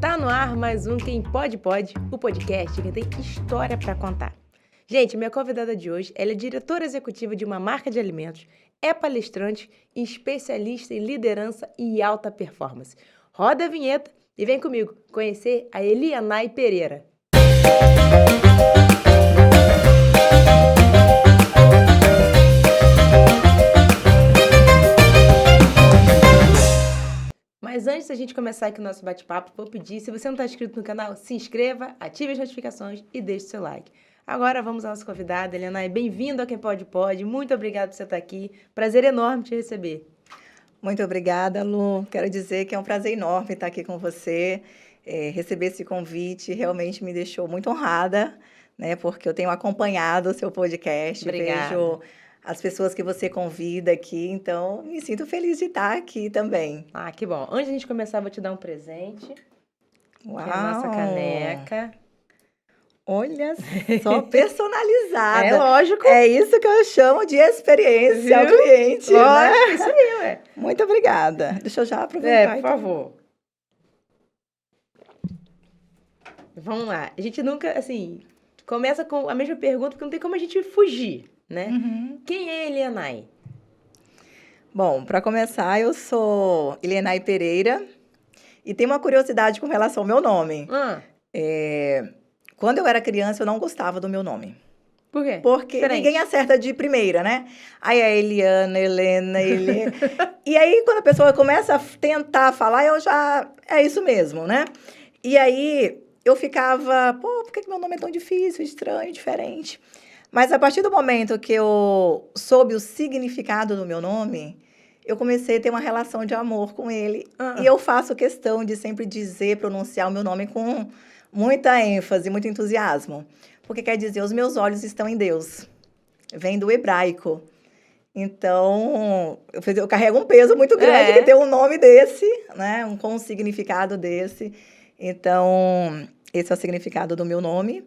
Tá no ar mais um Quem Pode Pode, o podcast que tem história para contar. Gente, minha convidada de hoje, ela é diretora executiva de uma marca de alimentos, é palestrante e especialista em liderança e alta performance. Roda a vinheta e vem comigo conhecer a Elianai Pereira. Mas antes da gente começar aqui o nosso bate-papo, vou pedir, se você não está inscrito no canal, se inscreva, ative as notificações e deixe seu like. Agora vamos à nossa convidada, Elianai. Bem-vindo a Quem Pode Pode. Muito obrigada por você estar aqui. Prazer enorme te receber. Muito obrigada, Lu. Quero dizer que é um prazer enorme estar aqui com você. Receber esse convite realmente me deixou muito honrada, né? Porque eu tenho acompanhado o seu podcast. Obrigada. Vejo as pessoas que você convida aqui, então me sinto feliz de estar aqui também. Ah, que bom. Antes de a gente começar, vou te dar um presente. Uau! Que é a nossa caneca. Olha só, personalizada. É lógico. É isso que eu chamo de experiência ao cliente, Olha, né? isso aí, ué. Muito obrigada. Deixa eu já aproveitar. Por favor. Vamos lá. A gente nunca, assim, começa com a mesma pergunta, porque não tem como a gente fugir, né? Uhum. Quem é Elianai? Bom, para começar, eu sou Elianai Pereira e tenho uma curiosidade com relação ao meu nome. Quando eu era criança, eu não gostava do meu nome. Por quê? Porque Diferente. ninguém acerta de primeira, né? Aí é Eliana, Helena, Helena. E aí, quando a pessoa começa a tentar falar, eu já... É isso mesmo, né? E aí, eu ficava... Pô, por que meu nome é tão difícil, estranho, diferente? Mas a partir do momento que eu soube o significado do meu nome, eu comecei a ter uma relação de amor com ele. E eu faço questão de sempre dizer, pronunciar o meu nome com muita ênfase, muito entusiasmo. Porque quer dizer, os meus olhos estão em Deus. Vem do hebraico. Então, eu carrego um peso muito grande que ter um nome desse, né? Com um significado desse. Então, esse é o significado do meu nome.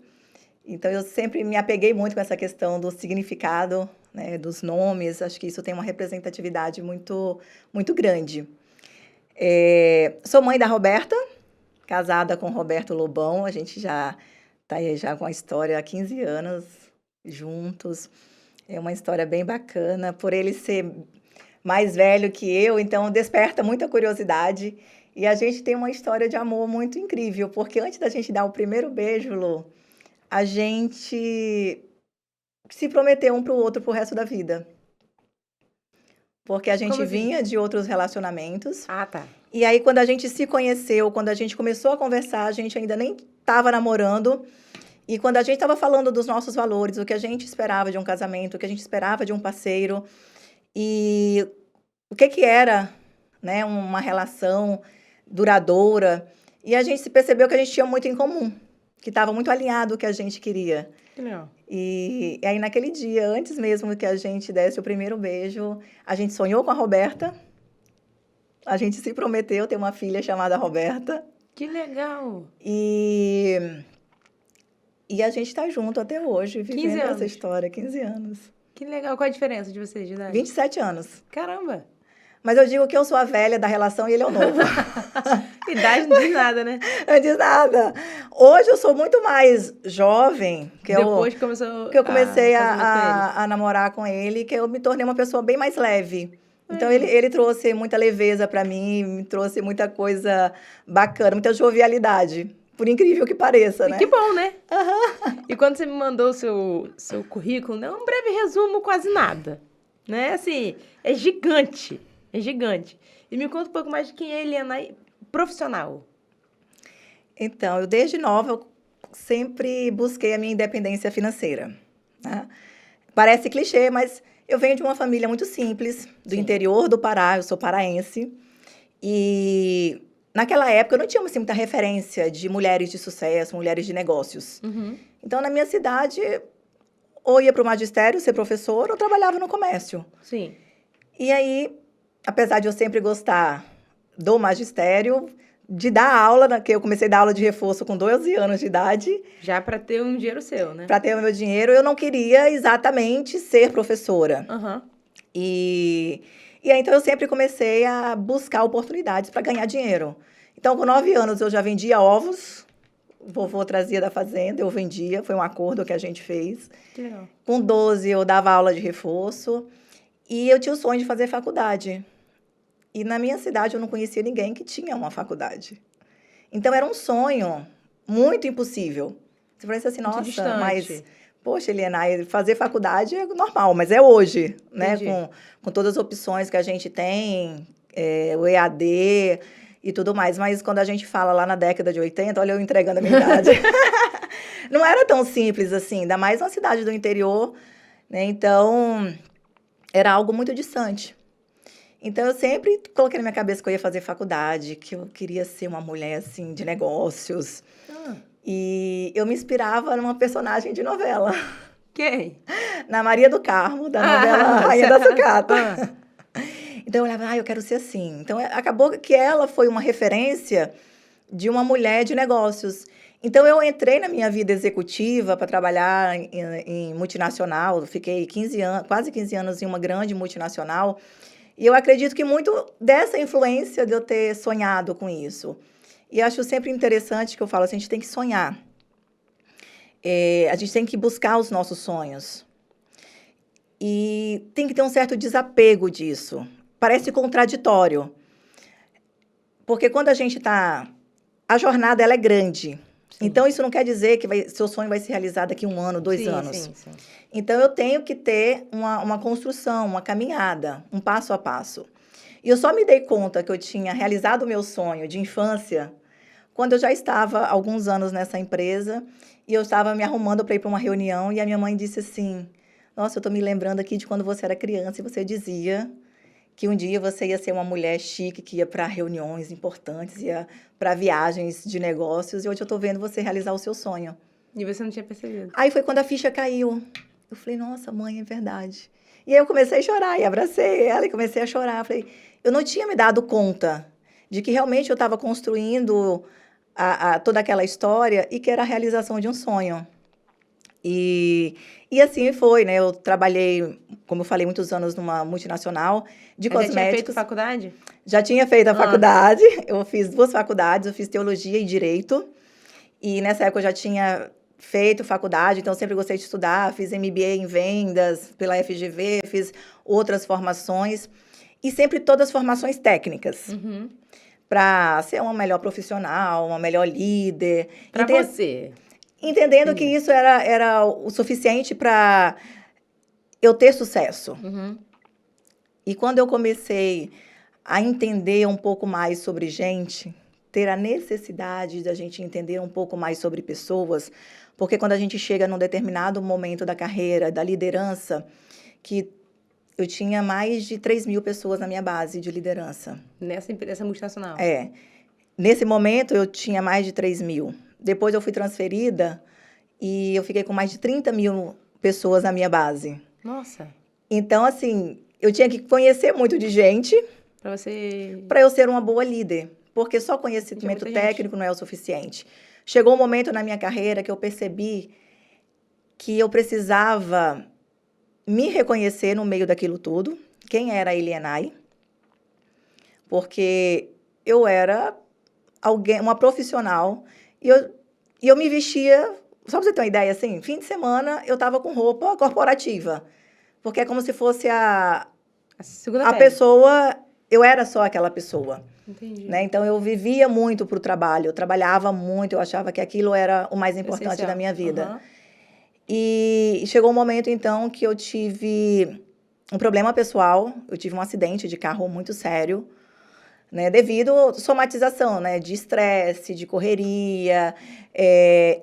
Então, eu sempre me apeguei muito com essa questão do significado, né, dos nomes. Acho que isso tem uma representatividade muito, muito grande. Sou mãe da Roberta, casada com Roberto Lobão. A gente já está aí já com a história há 15 anos juntos. É uma história bem bacana. Por ele ser mais velho que eu, então desperta muita curiosidade. E a gente tem uma história de amor muito incrível, porque antes da gente dar o primeiro beijo, Lu, a gente se prometeu um para o outro pro resto da vida. Porque a gente vinha de outros relacionamentos. Ah, tá. E aí, quando a gente se conheceu, quando a gente começou a conversar, a gente ainda nem estava namorando. E quando a gente estava falando dos nossos valores, o que a gente esperava de um casamento, o que a gente esperava de um parceiro, e o que era, né, uma relação duradoura. E a gente se percebeu que a gente tinha muito em comum, que estava muito alinhado o que a gente queria. Que legal. E aí, naquele dia, antes mesmo que a gente desse o primeiro beijo, a gente sonhou com a Roberta. A gente se prometeu ter uma filha chamada Roberta. Que legal. E a gente está junto até hoje, vivendo essa história. 15 anos. Que legal. Qual a diferença de vocês de idade? 27 anos. Caramba. Mas eu digo que eu sou a velha da relação e ele é o novo. Idade não diz nada, né? Não diz nada. Hoje eu sou muito mais jovem. Depois que eu comecei a namorar com ele, que eu me tornei uma pessoa bem mais leve. Então, ele trouxe muita leveza para mim, me trouxe muita coisa bacana, muita jovialidade. Por incrível que pareça, né? Que bom, né? E quando você me mandou o seu currículo, né? Um breve resumo, quase nada. Né? Assim, é gigante. É gigante. E me conta um pouco mais de quem é Elianai profissional. Então, eu desde nova, eu sempre busquei a minha independência financeira. Né? Parece clichê, mas eu venho de uma família muito simples, do interior do Pará, eu sou paraense. E naquela época eu não tinha assim, muita referência de mulheres de sucesso, mulheres de negócios. Então, na minha cidade, ou ia para o magistério ser professora, ou trabalhava no comércio. Sim. E aí, apesar de eu sempre gostar do magistério, de dar aula, que eu comecei a dar aula de reforço com 12 anos de idade. Já para ter um dinheiro seu, né? Para ter o meu dinheiro, eu não queria exatamente ser professora. E aí, então, eu sempre comecei a buscar oportunidades para ganhar dinheiro. Então, com 9 anos, eu já vendia ovos. O vovô trazia da fazenda, eu vendia. Foi um acordo que a gente fez. Que legal. Com 12, eu dava aula de reforço. E eu tinha o sonho de fazer faculdade. E na minha cidade, eu não conhecia ninguém que tinha uma faculdade. Então, era um sonho muito impossível. Você falou assim, Muito nossa, distante. mas... Poxa, Eliana, fazer faculdade é normal, mas é hoje, né? Entendi. Com todas as opções que a gente tem, o EAD e tudo mais. Mas quando a gente fala lá na década de 80, olha eu entregando a minha idade, não era tão simples assim, ainda mais uma cidade do interior, né? Então, era algo muito distante. Então, eu sempre coloquei na minha cabeça que eu ia fazer faculdade, que eu queria ser uma mulher, assim, de negócios. E eu me inspirava numa personagem de novela. Quem? Na Maria do Carmo, da novela Rainha da Sucata. Então, eu olhava, eu quero ser assim. Então, acabou que ela foi uma referência de uma mulher de negócios. Então, eu entrei na minha vida executiva para trabalhar em multinacional. Fiquei 15 anos, quase 15 anos em uma grande multinacional. E eu acredito que muito dessa influência de eu ter sonhado com isso. E acho sempre interessante que eu falo assim, a gente tem que sonhar. A gente tem que buscar os nossos sonhos. E tem que ter um certo desapego disso. Parece contraditório. Porque quando a gente está... A jornada, ela é grande. Sim. Então, isso não quer dizer que seu sonho vai se realizar daqui a 1 ano, 2 anos. Sim. Então, eu tenho que ter uma construção, uma caminhada, um passo a passo. E eu só me dei conta que eu tinha realizado o meu sonho de infância quando eu já estava há alguns anos nessa empresa e eu estava me arrumando para ir para uma reunião e a minha mãe disse assim, nossa, eu estou me lembrando aqui de quando você era criança e você dizia que um dia você ia ser uma mulher chique, que ia para reuniões importantes, ia para viagens de negócios, e hoje eu estou vendo você realizar o seu sonho. E você não tinha percebido? Aí foi quando a ficha caiu. Eu falei, nossa, mãe, é verdade. E aí eu comecei a chorar, e abracei ela e comecei a chorar. Eu falei, eu não tinha me dado conta de que realmente eu estava construindo toda aquela história e que era a realização de um sonho. E assim foi, né? Eu trabalhei, como eu falei, muitos anos numa multinacional de cosméticos. Já tinha feito faculdade? Já tinha feito a faculdade. Eu fiz 2 faculdades, eu fiz teologia e direito. E nessa época eu já tinha feito faculdade, então eu sempre gostei de estudar. Fiz MBA em vendas pela FGV, fiz outras formações. E sempre todas formações técnicas. Uhum. Para ser uma melhor profissional, uma melhor líder. Para você. Entendendo que isso era o suficiente para eu ter sucesso. Uhum. E quando eu comecei a entender um pouco mais sobre gente, ter a necessidade da gente entender um pouco mais sobre pessoas, porque quando a gente chega num determinado momento da carreira, da liderança, que eu tinha mais de 3.000 pessoas na minha base de liderança. Nessa multinacional? Nesse momento, eu tinha mais de 3.000. Depois, eu fui transferida e eu fiquei com mais de 30.000 pessoas na minha base. Nossa! Então, assim, eu tinha que conhecer muito de gente para eu ser uma boa líder. Porque só conhecimento técnico não é o suficiente. Chegou um momento na minha carreira que eu percebi que eu precisava me reconhecer no meio daquilo tudo. Quem era a Elianai? Porque eu era uma profissional e eu me vestia, só para você ter uma ideia, assim, fim de semana eu estava com roupa corporativa, porque é como se fosse a pessoa, eu era só aquela pessoa. Entendi. Né? Então, eu vivia muito para o trabalho, eu trabalhava muito, eu achava que aquilo era o mais importante da minha vida. Uhum. E chegou um momento, então, que eu tive um problema pessoal, eu tive um acidente de carro muito sério, né, devido à somatização, né, de estresse, de correria.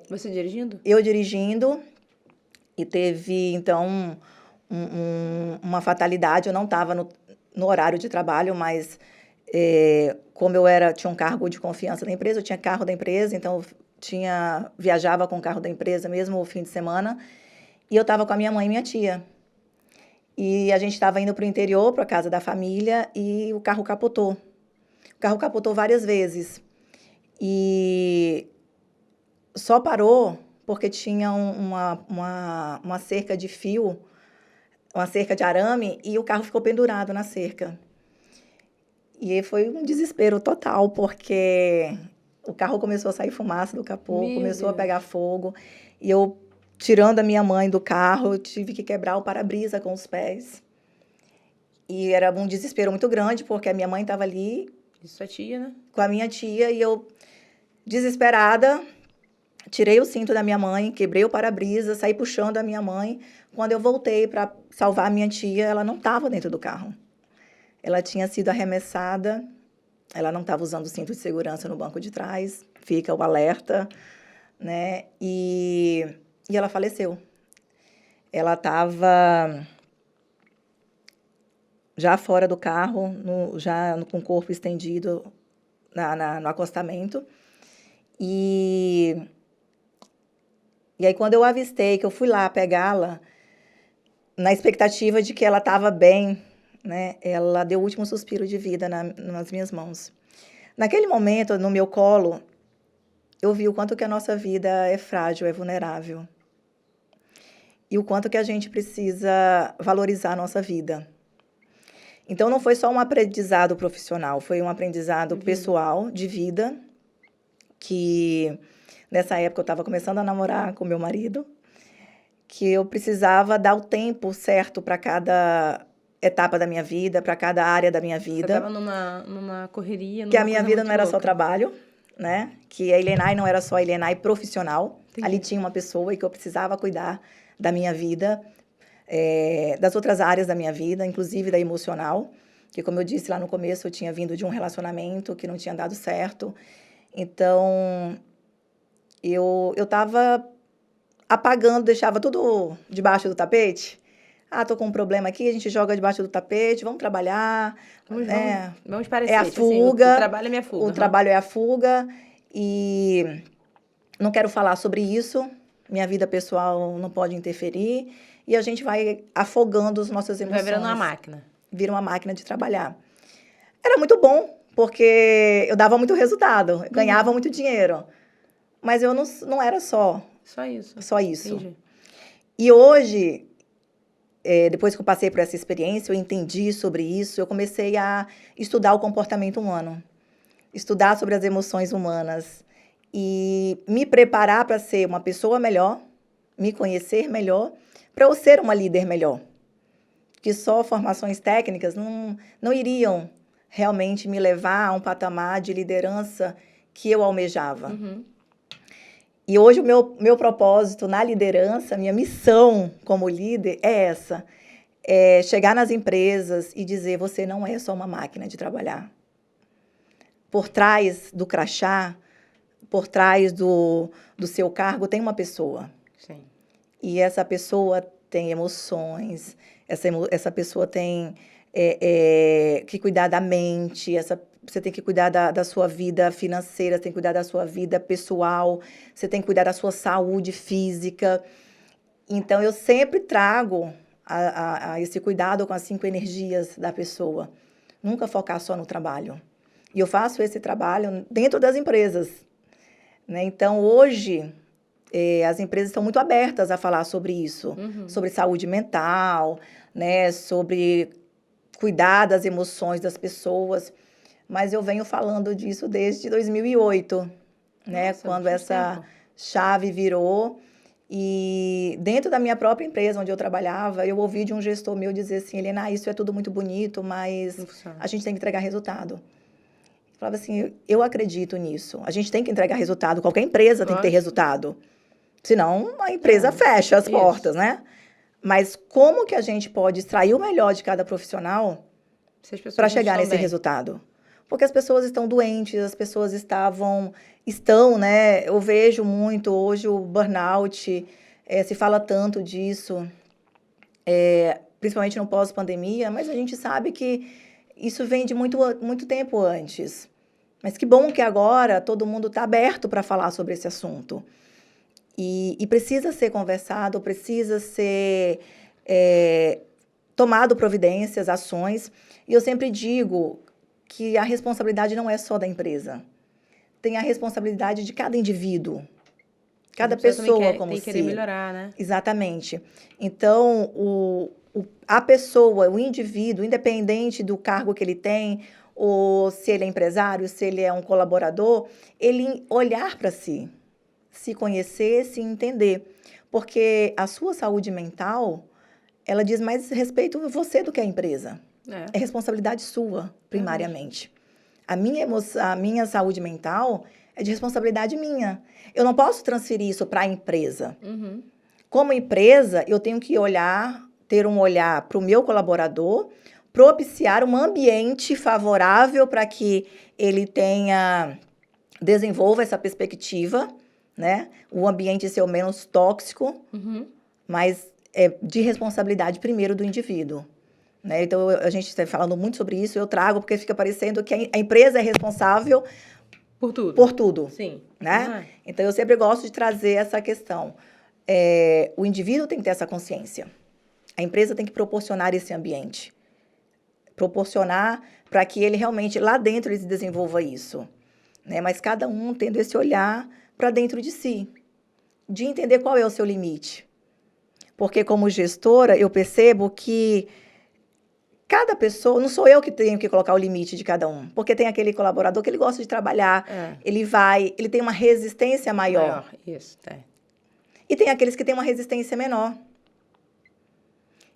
Você dirigindo? Eu dirigindo, e teve, então, uma fatalidade. Eu não estava no horário de trabalho, mas como eu tinha um cargo de confiança da empresa, eu tinha carro da empresa, então viajava com o carro da empresa mesmo o fim de semana, e eu estava com a minha mãe e minha tia. E a gente estava indo para o interior, para a casa da família, e o carro capotou. O carro capotou várias vezes. E só parou porque tinha uma cerca de fio, uma cerca de arame, e o carro ficou pendurado na cerca. E foi um desespero total, porque o carro começou a sair fumaça do capô, Meu começou a Deus. pegar fogo. E eu, tirando a minha mãe do carro, eu tive que quebrar o para-brisa com os pés. E era um desespero muito grande, porque a minha mãe estava ali Isso sua tia, né? com a minha tia e eu, desesperada, tirei o cinto da minha mãe, quebrei o para-brisa, saí puxando a minha mãe. Quando eu voltei para salvar a minha tia, ela não estava dentro do carro. Ela tinha sido arremessada, ela não estava usando o cinto de segurança no banco de trás, fica o alerta, né? E ela faleceu. Ela estava já fora do carro, com o corpo estendido no acostamento. E aí, quando eu avistei, que eu fui lá pegá-la, na expectativa de que ela estava bem, né? Ela deu o último suspiro de vida nas minhas mãos. Naquele momento, no meu colo, eu vi o quanto que a nossa vida é frágil, é vulnerável. E o quanto que a gente precisa valorizar a nossa vida. Então, não foi só um aprendizado profissional, foi um aprendizado pessoal, de vida, que nessa época eu estava começando a namorar com meu marido, que eu precisava dar o tempo certo para cada etapa da minha vida, para cada área da minha vida. Você estava numa correria, que a minha vida não era só trabalho, né? Que a Ilenay não era só a Ilenay profissional. Entendi. Ali tinha uma pessoa e que eu precisava cuidar da minha vida, das outras áreas da minha vida, inclusive da emocional. Que, como eu disse lá no começo, eu tinha vindo de um relacionamento que não tinha dado certo. Então, eu estava apagando, deixava tudo debaixo do tapete. Ah, tô com um problema aqui, a gente joga debaixo do tapete, vamos trabalhar. Vamos parecer. É a fuga. Assim, o trabalho é minha fuga. O trabalho é a fuga. E não quero falar sobre isso. Minha vida pessoal não pode interferir. E a gente vai afogando as nossas emoções. Vai virando uma máquina. Vira uma máquina de trabalhar. Era muito bom, porque eu dava muito resultado. Eu ganhava muito dinheiro. Mas eu não era só isso. Só isso. Entendi. E hoje, depois que eu passei por essa experiência, eu entendi sobre isso, eu comecei a estudar o comportamento humano, estudar sobre as emoções humanas e me preparar para ser uma pessoa melhor, me conhecer melhor, para eu ser uma líder melhor. Que só formações técnicas não iriam realmente me levar a um patamar de liderança que eu almejava. Uhum. E hoje o meu propósito na liderança, minha missão como líder é essa. É chegar nas empresas e dizer, você não é só uma máquina de trabalhar. Por trás do crachá, por trás do seu cargo, tem uma pessoa. Sim. E essa pessoa tem emoções, essa pessoa tem que cuidar da mente, você tem que cuidar da sua vida financeira, você tem que cuidar da sua vida pessoal, você tem que cuidar da sua saúde física. Então, eu sempre trago a esse cuidado com as 5 energias da pessoa. Nunca focar só no trabalho. E eu faço esse trabalho dentro das empresas, né? Então, hoje, as empresas estão muito abertas a falar sobre isso. Sobre saúde mental, né? Sobre cuidar das emoções das pessoas. Mas eu venho falando disso desde 2008, né? Nossa, quando essa chave virou. E dentro da minha própria empresa, onde eu trabalhava, eu ouvi de um gestor meu dizer assim, Helena, isso é tudo muito bonito, mas a gente tem que entregar resultado. Eu falava assim, eu acredito nisso. A gente tem que entregar resultado. Qualquer empresa tem que ter resultado. Senão, a empresa fecha as portas, né? Mas como que a gente pode extrair o melhor de cada profissional para chegar nesse resultado? Porque as pessoas estão doentes, as pessoas estão, né? Eu vejo muito hoje o burnout, se fala tanto disso, principalmente no pós-pandemia, mas a gente sabe que isso vem de muito tempo antes. Mas que bom que agora todo mundo está aberto para falar sobre esse assunto. E precisa ser conversado, precisa ser tomado providências, ações. E eu sempre digo que a responsabilidade não é só da empresa. Tem a responsabilidade de cada indivíduo. Cada pessoa como si. Tem que querer melhorar, né? Exatamente. Então, a pessoa, o indivíduo, independente do cargo que ele tem, ou se ele é empresário, se ele é um colaborador, ele olhar para si, se conhecer, se entender. Porque a sua saúde mental, ela diz mais respeito a você do que a empresa. É responsabilidade sua, primariamente. A minha saúde mental é de responsabilidade minha. Eu não posso transferir isso para a empresa. Como empresa, eu tenho que ter um olhar para o meu colaborador, propiciar um ambiente favorável para que ele desenvolva essa perspectiva, né? O ambiente ser o menos tóxico, mas é de responsabilidade primeiro do indivíduo. Né? Então, a gente está falando muito sobre isso, eu trago porque fica parecendo que a empresa é responsável por tudo. Sim. Né? Então, eu sempre gosto de trazer essa questão. O indivíduo tem que ter essa consciência. A empresa tem que proporcionar esse ambiente. Proporcionar para que ele realmente, lá dentro, ele desenvolva isso. Né? Mas cada um tendo esse olhar para dentro de si. De entender qual é o seu limite. Porque, como gestora, eu percebo que cada pessoa, não sou eu que tenho que colocar o limite de cada um, porque tem aquele colaborador que ele gosta de trabalhar, ele tem uma resistência maior. Isso, E tem aqueles que têm uma resistência menor.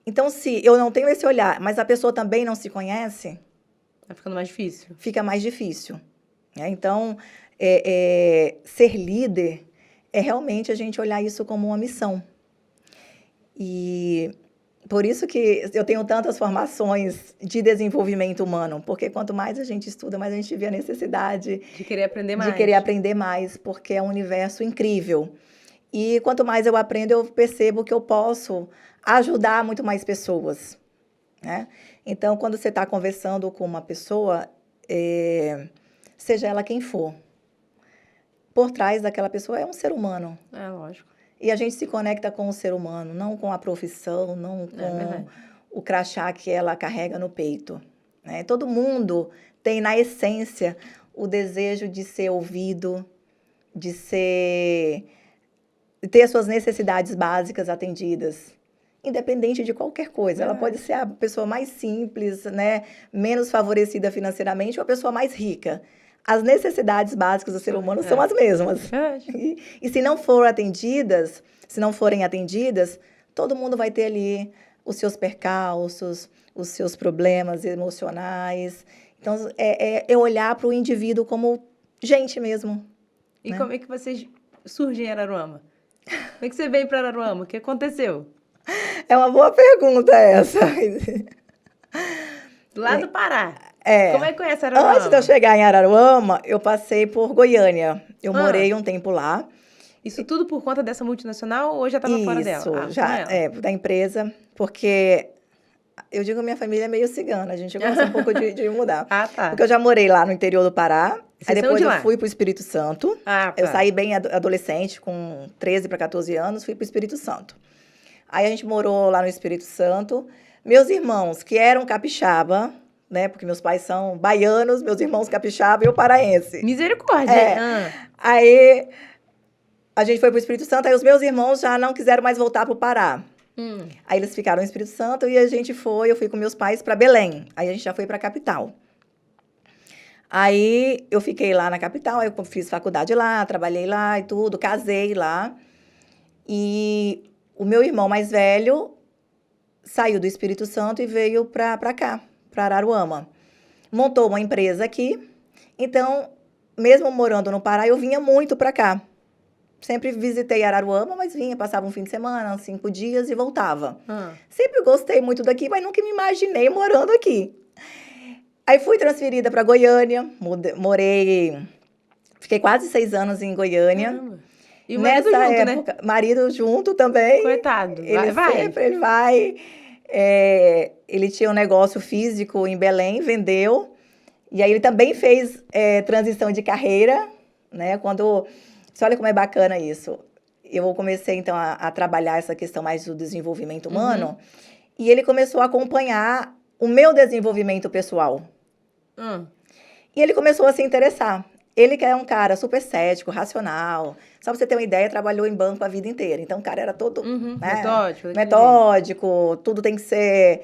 Então, se eu não tenho esse olhar, mas a pessoa também não se conhece... Vai ficando mais difícil. Fica mais difícil. Né? Então, ser líder é realmente a gente olhar isso como uma missão. E... Por isso que eu tenho tantas formações de desenvolvimento humano, porque quanto mais a gente estuda, mais a gente vê a necessidade... De querer aprender mais. De querer aprender mais, porque é um universo incrível. E quanto mais eu aprendo, eu percebo que eu posso ajudar muito mais pessoas. Né? Então, quando você está conversando com uma pessoa, seja ela quem for, por trás daquela pessoa é um ser humano. É, lógico. E a gente se conecta com o ser humano, não com a profissão, não com o crachá que ela carrega no peito. Né? Todo mundo tem, na essência, o desejo de ser ouvido, de ter as suas necessidades básicas atendidas, independente de qualquer coisa. Ela pode ser a pessoa mais simples, né? Menos favorecida financeiramente, ou a pessoa mais rica. As necessidades básicas do ser humano são as mesmas. E se não forem atendidas, todo mundo vai ter ali os seus percalços, os seus problemas emocionais. Então, é olhar para o indivíduo como gente mesmo. E como é que vocês surgem em Araruama? Como é que você veio para Araruama? O que aconteceu? É uma boa pergunta essa. Lá do Pará. Como é que conhece Araruama? Antes de eu chegar em Araruama, eu passei por Goiânia. Eu morei um tempo lá. Isso tudo por conta dessa multinacional ou já estava fora dela? Isso, já da empresa, porque eu digo que minha família é meio cigana, a gente gosta um pouco de mudar. Tá. Porque eu já morei lá no interior do Pará, aí depois eu fui para o Espírito Santo. Eu saí bem adolescente, com 13 para 14 anos, fui para o Espírito Santo. Aí a gente morou lá no Espírito Santo. Meus irmãos, que eram capixaba, né? Porque meus pais são baianos, meus irmãos capixaba e eu paraense. Misericórdia! Aí a gente foi para o Espírito Santo, aí os meus irmãos já não quiseram mais voltar para o Pará. Aí eles ficaram no Espírito Santo e eu fui com meus pais para Belém. Aí a gente já foi para a capital. Aí eu fiquei lá na capital, aí eu fiz faculdade lá, trabalhei lá e tudo, casei lá. E o meu irmão mais velho saiu do Espírito Santo e veio para cá, para Araruama. Montou uma empresa aqui. Então, mesmo morando no Pará, eu vinha muito para cá. Sempre visitei Araruama, mas vinha, passava um fim de semana, 5 dias e voltava. Sempre gostei muito daqui, mas nunca me imaginei morando aqui. Aí fui transferida para Goiânia, fiquei quase 6 anos em Goiânia. Caramba. E o marido Nessa junto, época, né? Marido junto também. Coitado, Ele vai. Ele tinha um negócio físico em Belém, vendeu. E aí ele também fez transição de carreira, né? Você olha como é bacana isso. Eu comecei, então, a trabalhar essa questão mais do desenvolvimento humano. E ele começou a acompanhar o meu desenvolvimento pessoal. E ele começou a se interessar. Ele que é um cara super cético, racional. Só pra você ter uma ideia, trabalhou em banco a vida inteira. Então, o cara era todo Metódico. Metódico, tudo tem que ser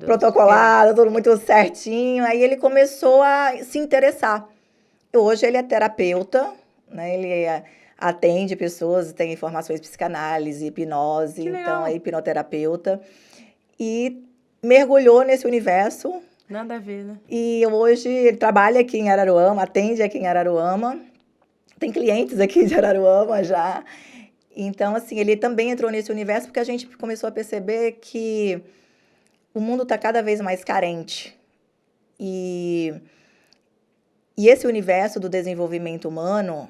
Protocolado. tudo muito certinho. Aí ele começou a se interessar. Hoje ele é terapeuta, né? Atende pessoas, tem formações em psicanálise, hipnose, Que então legal. é hipnoterapeuta. E mergulhou nesse universo. Nada a ver, né? E hoje ele trabalha aqui em Araruama, atende aqui em Araruama. Tem clientes aqui de Araruama já. Então, assim, ele também entrou nesse universo porque a gente começou a perceber que o mundo está cada vez mais carente. E esse universo do desenvolvimento humano,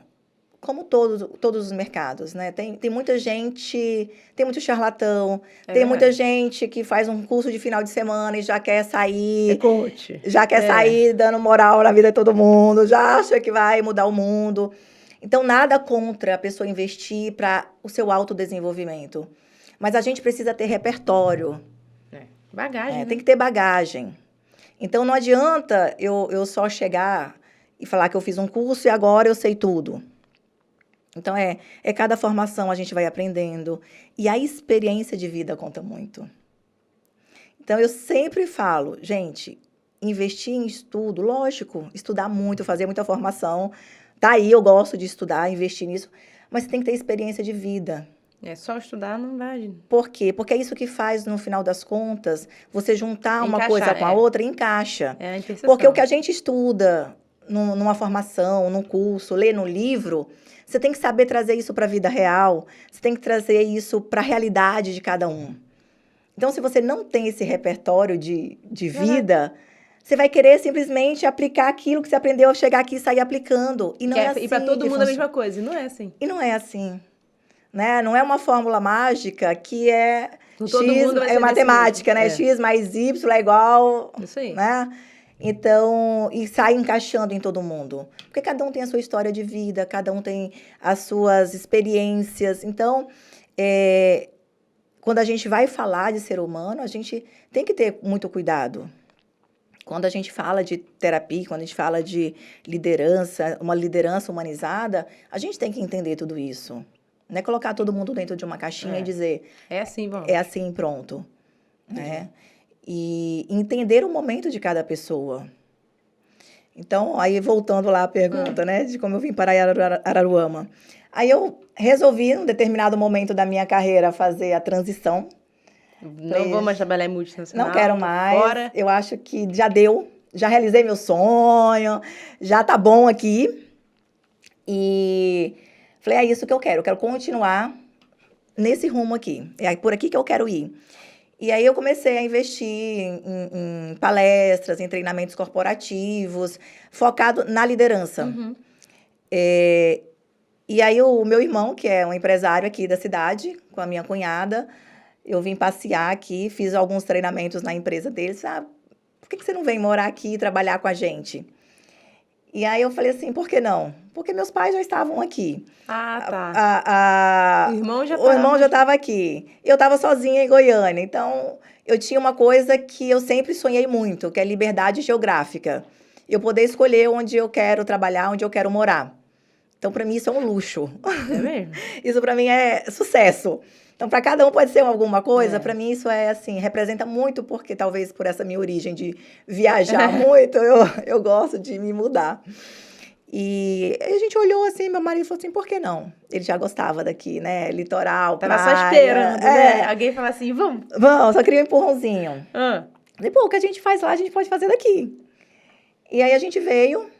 como todos os mercados, né? Tem muita gente, tem muito charlatão, tem muita gente que faz um curso de final de semana e já quer sair, coach. já quer sair dando moral na vida de todo mundo, já acha que vai mudar o mundo. Então, nada contra a pessoa investir para o seu autodesenvolvimento. Mas a gente precisa ter repertório. Bagagem, né? Tem que ter bagagem. Então, não adianta eu só chegar e falar que eu fiz um curso e agora eu sei tudo. Então, cada formação a gente vai aprendendo. E a experiência de vida conta muito. Então, eu sempre falo, gente, investir em estudo, lógico, estudar muito, fazer muita formação. Tá aí, eu gosto de estudar, investir nisso. Mas você tem que ter experiência de vida. Só estudar não vai. Por quê? Porque é isso que faz, no final das contas, você juntar uma Encaixar, coisa com a outra e encaixa. É a interseção. Porque o que a gente estuda numa formação, num curso, lê no livro, você tem que saber trazer isso para a vida real, você tem que trazer isso para a realidade de cada um. Então, se você não tem esse repertório de vida, você vai querer simplesmente aplicar aquilo que você aprendeu, chegar aqui e sair aplicando. E não é assim. E para todo mundo a mesma coisa, e não é assim. E não é assim. Né? Não é uma fórmula mágica que é todo X, mundo vai ser matemática, né? X mais Y é igual, isso aí. Né? Então, e sai encaixando em todo mundo. Porque cada um tem a sua história de vida, cada um tem as suas experiências. Então, quando a gente vai falar de ser humano, a gente tem que ter muito cuidado. Quando a gente fala de terapia, quando a gente fala de liderança, uma liderança humanizada, a gente tem que entender tudo isso. Não é colocar todo mundo dentro de uma caixinha e dizer... É assim, vamos. É assim, pronto. Né? E entender o momento de cada pessoa. Então, aí voltando lá à pergunta, né? De como eu vim para Araruama. Aí eu resolvi, num determinado momento da minha carreira, fazer a transição. Não vou mais trabalhar em multinacional. Não quero mais. Fora. Eu acho que já deu. Já realizei meu sonho. Já tá bom aqui. E... falei, é isso que eu quero continuar nesse rumo aqui. É por aqui que eu quero ir. E aí eu comecei a investir em palestras, em treinamentos corporativos, focado na liderança. Uhum. E aí o meu irmão, que é um empresário aqui da cidade, com a minha cunhada, eu vim passear aqui, fiz alguns treinamentos na empresa deles. Por que você não vem morar aqui e trabalhar com a gente? E aí eu falei assim, por que não? Porque meus pais já estavam aqui. Tá. O irmão já estava aqui. Eu estava sozinha em Goiânia. Então, eu tinha uma coisa que eu sempre sonhei muito, que é liberdade geográfica. Eu poder escolher onde eu quero trabalhar, onde eu quero morar. Então, para mim, isso é um luxo. É mesmo? Isso, para mim, é sucesso. Então, para cada um pode ser alguma coisa. Para mim, isso é, assim, representa muito, porque talvez por essa minha origem de viajar muito, eu gosto de me mudar. E a gente olhou assim, meu marido falou assim, por que não? Ele já gostava daqui, né? Litoral, praia. Tava só esperando, né? Alguém falar assim, vamos. Vamos, só queria um empurrãozinho. Falei, o que a gente faz lá, a gente pode fazer daqui. E aí a gente veio,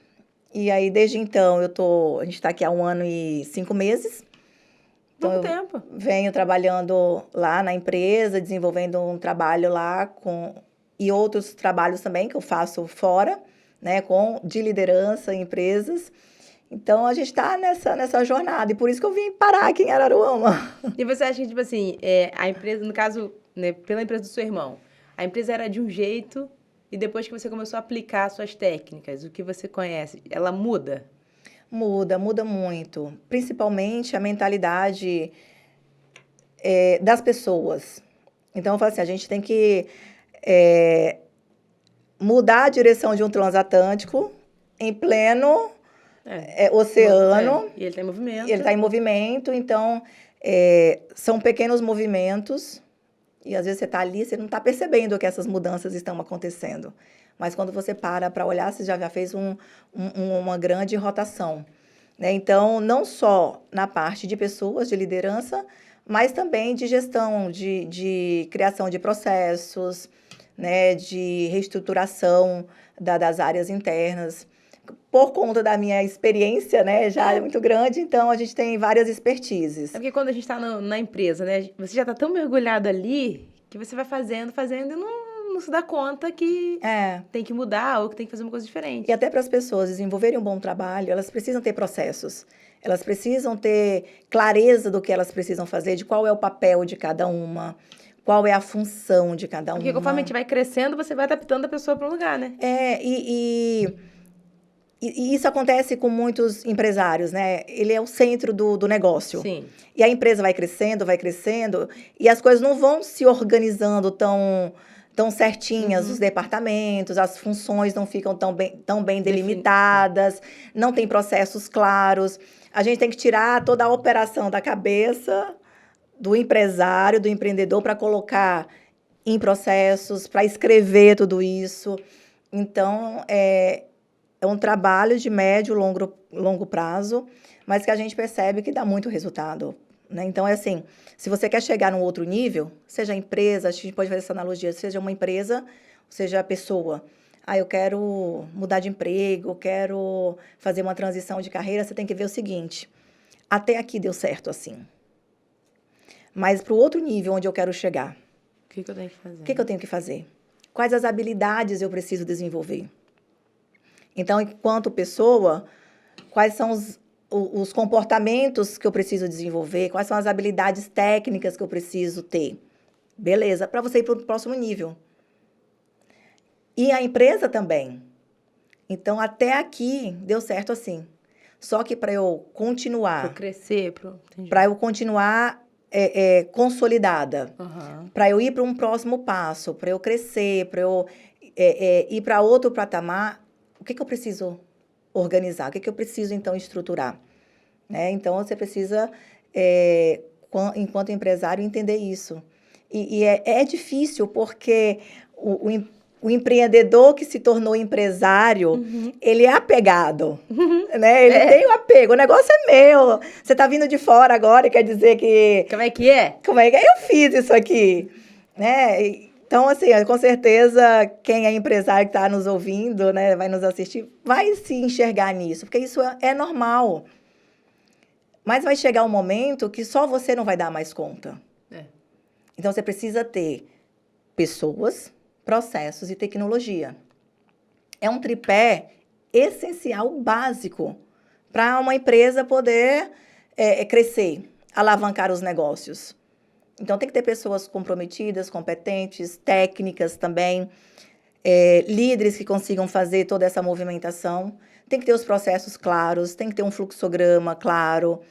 e aí desde então a gente está aqui há 1 ano e 5 meses. Pouco tempo. Venho trabalhando lá na empresa, desenvolvendo um trabalho lá e outros trabalhos também que eu faço fora, né, de liderança em empresas. Então, a gente está nessa jornada. E por isso que eu vim parar aqui em Araruama. E você acha que, tipo assim, a empresa, no caso, né, pela empresa do seu irmão, a empresa era de um jeito e depois que você começou a aplicar suas técnicas, o que você conhece, ela muda? Muda muito. Principalmente a mentalidade das pessoas. Então, eu falo assim, a gente tem que mudar a direção de um transatlântico em pleno oceano. E ele está em movimento. Ele está em movimento, então, são pequenos movimentos E às vezes você está ali, você não está percebendo que essas mudanças estão acontecendo. Mas quando você para olhar, você já fez uma grande rotação. Né? Então, não só na parte de pessoas, de liderança, mas também de gestão, de criação de processos, né? De reestruturação das áreas internas. Por conta da minha experiência, né, já é muito grande, então a gente tem várias expertises. É porque quando a gente está na empresa, né, você já está tão mergulhado ali que você vai fazendo e não se dá conta que tem que mudar ou que tem que fazer uma coisa diferente. E até para as pessoas desenvolverem um bom trabalho, elas precisam ter processos. Elas precisam ter clareza do que elas precisam fazer, de qual é o papel de cada uma, qual é a função de cada uma. Porque conforme a gente vai crescendo, você vai adaptando a pessoa para um lugar, né? E isso acontece com muitos empresários, né? Ele é o centro do negócio. Sim. E a empresa vai crescendo, e as coisas não vão se organizando tão certinhas, os departamentos, as funções não ficam tão bem delimitadas, não tem processos claros. A gente tem que tirar toda a operação da cabeça do empresário, do empreendedor, para colocar em processos, para escrever tudo isso. Então, é um trabalho de médio e longo prazo, mas que a gente percebe que dá muito resultado. Né? Então, é assim, se você quer chegar num outro nível, seja empresa, a gente pode fazer essa analogia, seja uma empresa, seja a pessoa. Eu quero mudar de emprego, quero fazer uma transição de carreira, você tem que ver o seguinte, até aqui deu certo assim. Mas para o outro nível onde eu quero chegar, o que eu tenho que fazer? O que eu tenho que fazer? Quais as habilidades eu preciso desenvolver? Então, enquanto pessoa, quais são os comportamentos que eu preciso desenvolver? Quais são as habilidades técnicas que eu preciso ter? Beleza, para você ir para o próximo nível. E a empresa também. Então, até aqui, deu certo assim. Só que para eu continuar... Para eu crescer, para eu continuar consolidada, para eu ir para um próximo passo, para eu crescer, para eu ir para outro patamar... O que eu preciso organizar? O que eu preciso, então, estruturar? Né? Então, você precisa, enquanto empresário, entender isso. E é difícil, porque o empreendedor que se tornou empresário, ele é apegado. Né? Ele tem o apego. O negócio é meu. Você está vindo de fora agora e quer dizer que... Como é que é? Como é que é? Eu fiz isso aqui. Né? Então, assim, com certeza, quem é empresário que está nos ouvindo, né, vai nos assistir, vai se enxergar nisso, porque isso é normal. Mas vai chegar um momento que só você não vai dar mais conta. Então, você precisa ter pessoas, processos e tecnologia. É um tripé essencial, básico, para uma empresa poder crescer, alavancar os negócios. Então, tem que ter pessoas comprometidas, competentes, técnicas também, líderes que consigam fazer toda essa movimentação. Tem que ter os processos claros, tem que ter um fluxograma claro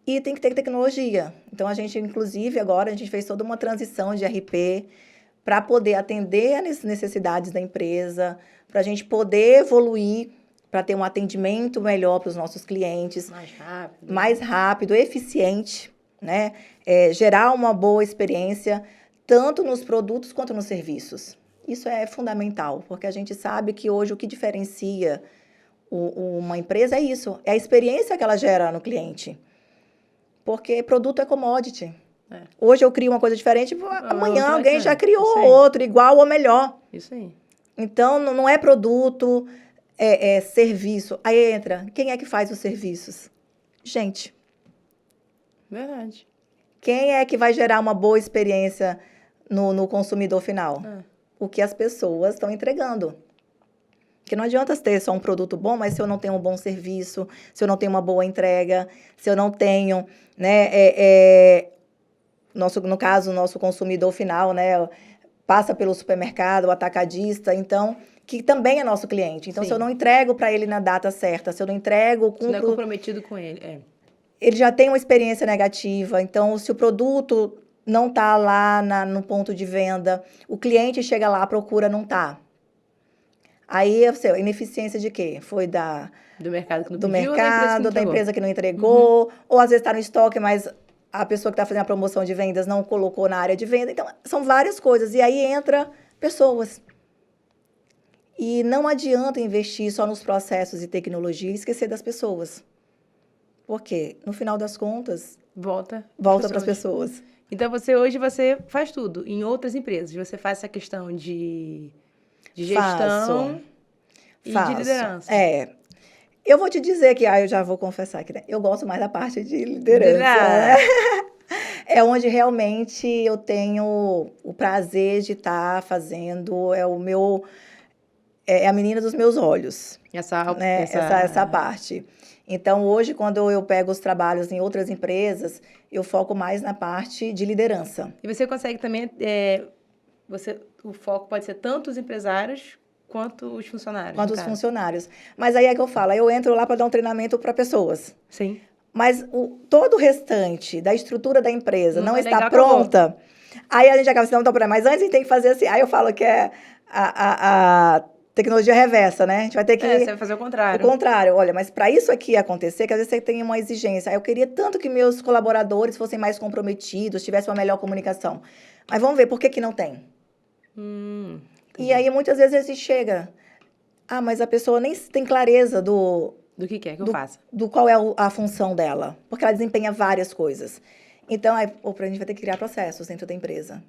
e tem que ter tecnologia. Então, a gente, inclusive, agora, a gente fez toda uma transição de RP para poder atender as necessidades da empresa, para a gente poder evoluir, para ter um atendimento melhor para os nossos clientes. Mais rápido, eficiente. Né? Gerar uma boa experiência, tanto nos produtos quanto nos serviços. Isso é fundamental, porque a gente sabe que hoje o que diferencia uma empresa é isso, é a experiência que ela gera no cliente. Porque produto é commodity. Hoje eu crio uma coisa diferente, amanhã alguém já criou outro, igual ou melhor. Isso aí. Então, não é produto, é serviço. Aí entra, quem é que faz os serviços? Gente. Verdade. Quem é que vai gerar uma boa experiência no consumidor final? O que as pessoas estão entregando. Porque não adianta ter só um produto bom, mas se eu não tenho um bom serviço, se eu não tenho uma boa entrega, se eu não tenho, né, no caso, o nosso consumidor final, né, passa pelo supermercado, o atacadista, então, que também é nosso cliente. Então, se eu não entrego para ele na data certa, se eu não entrego... Você não é comprometido com ele, Ele já tem uma experiência negativa, então, se o produto não está lá no ponto de venda, o cliente chega lá, a procura não está. Aí, a ineficiência de quê? Foi do mercado que não do pediu, mercado, da empresa que não entregou, ou às vezes está no estoque, mas a pessoa que está fazendo a promoção de vendas não colocou na área de venda. Então, são várias coisas. E aí entra pessoas. E não adianta investir só nos processos e tecnologia e esquecer das pessoas. Por quê? No final das contas, Volta para as pessoas. Então, hoje você faz tudo. Em outras empresas, você faz essa questão de gestão e de liderança. Eu vou te dizer que, eu já vou confessar que, né, eu gosto mais da parte de liderança. Né? É onde realmente eu tenho o prazer de estar fazendo, é a menina dos meus olhos. Essa parte. Então, hoje, quando eu pego os trabalhos em outras empresas, eu foco mais na parte de liderança. E você consegue também, o foco pode ser tanto os empresários quanto os funcionários. Quanto os funcionários. Mas aí é que eu falo, eu entro lá para dar um treinamento para pessoas. Sim. Mas todo o restante da estrutura da empresa não está pronta. Acabou. Aí a gente acaba assim, não, mas antes a gente tem que fazer assim. Aí eu falo que é a tecnologia reversa, né? A gente vai ter que... você vai fazer o contrário. O contrário. Olha, mas para isso aqui acontecer, que às vezes você tem uma exigência. Eu queria tanto que meus colaboradores fossem mais comprometidos, tivessem uma melhor comunicação. Mas vamos ver, por que não tem? E aí, muitas vezes, ele chega... mas a pessoa nem tem clareza do que quer que eu faça. Do qual é a função dela. Porque ela desempenha várias coisas. Então, a gente vai ter que criar processos dentro da empresa.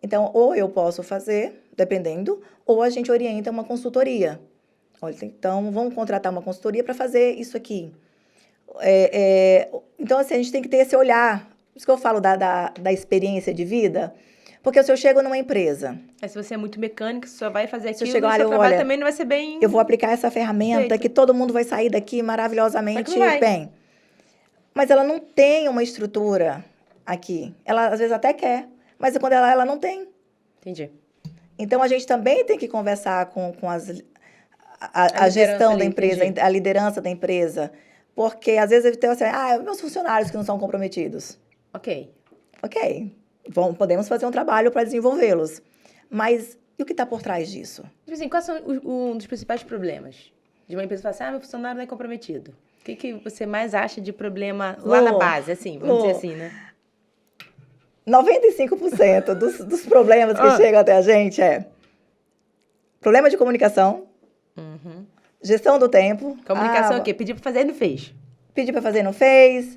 Então, ou eu posso fazer, dependendo, ou a gente orienta uma consultoria. Olha, então, vamos contratar uma consultoria para fazer isso aqui. Então, assim, a gente tem que ter esse olhar. Por isso que eu falo da experiência de vida. Porque se eu chego numa empresa... se você é muito mecânico, você só vai fazer aquilo, o seu trabalho também não vai ser bem... Eu vou aplicar essa ferramenta que todo mundo vai sair daqui maravilhosamente bem. Mas ela não tem uma estrutura aqui. Ela, às vezes, até quer. Mas quando ela não tem. Entendi. Então, a gente também tem que conversar com a gestão da empresa, a liderança da empresa. Porque, às vezes, tem assim, meus funcionários que não são comprometidos. Ok. Podemos fazer um trabalho para desenvolvê-los. Mas e o que está por trás disso? Tipo assim, quais são um dos principais problemas de uma empresa que fala assim, meu funcionário não é comprometido? O que você mais acha de problema lá na base, assim, vamos dizer assim, né? 95% dos problemas que chegam até a gente problema de comunicação, gestão do tempo. Comunicação é o quê? Pedir para fazer e não fez. Pedir para fazer e não fez.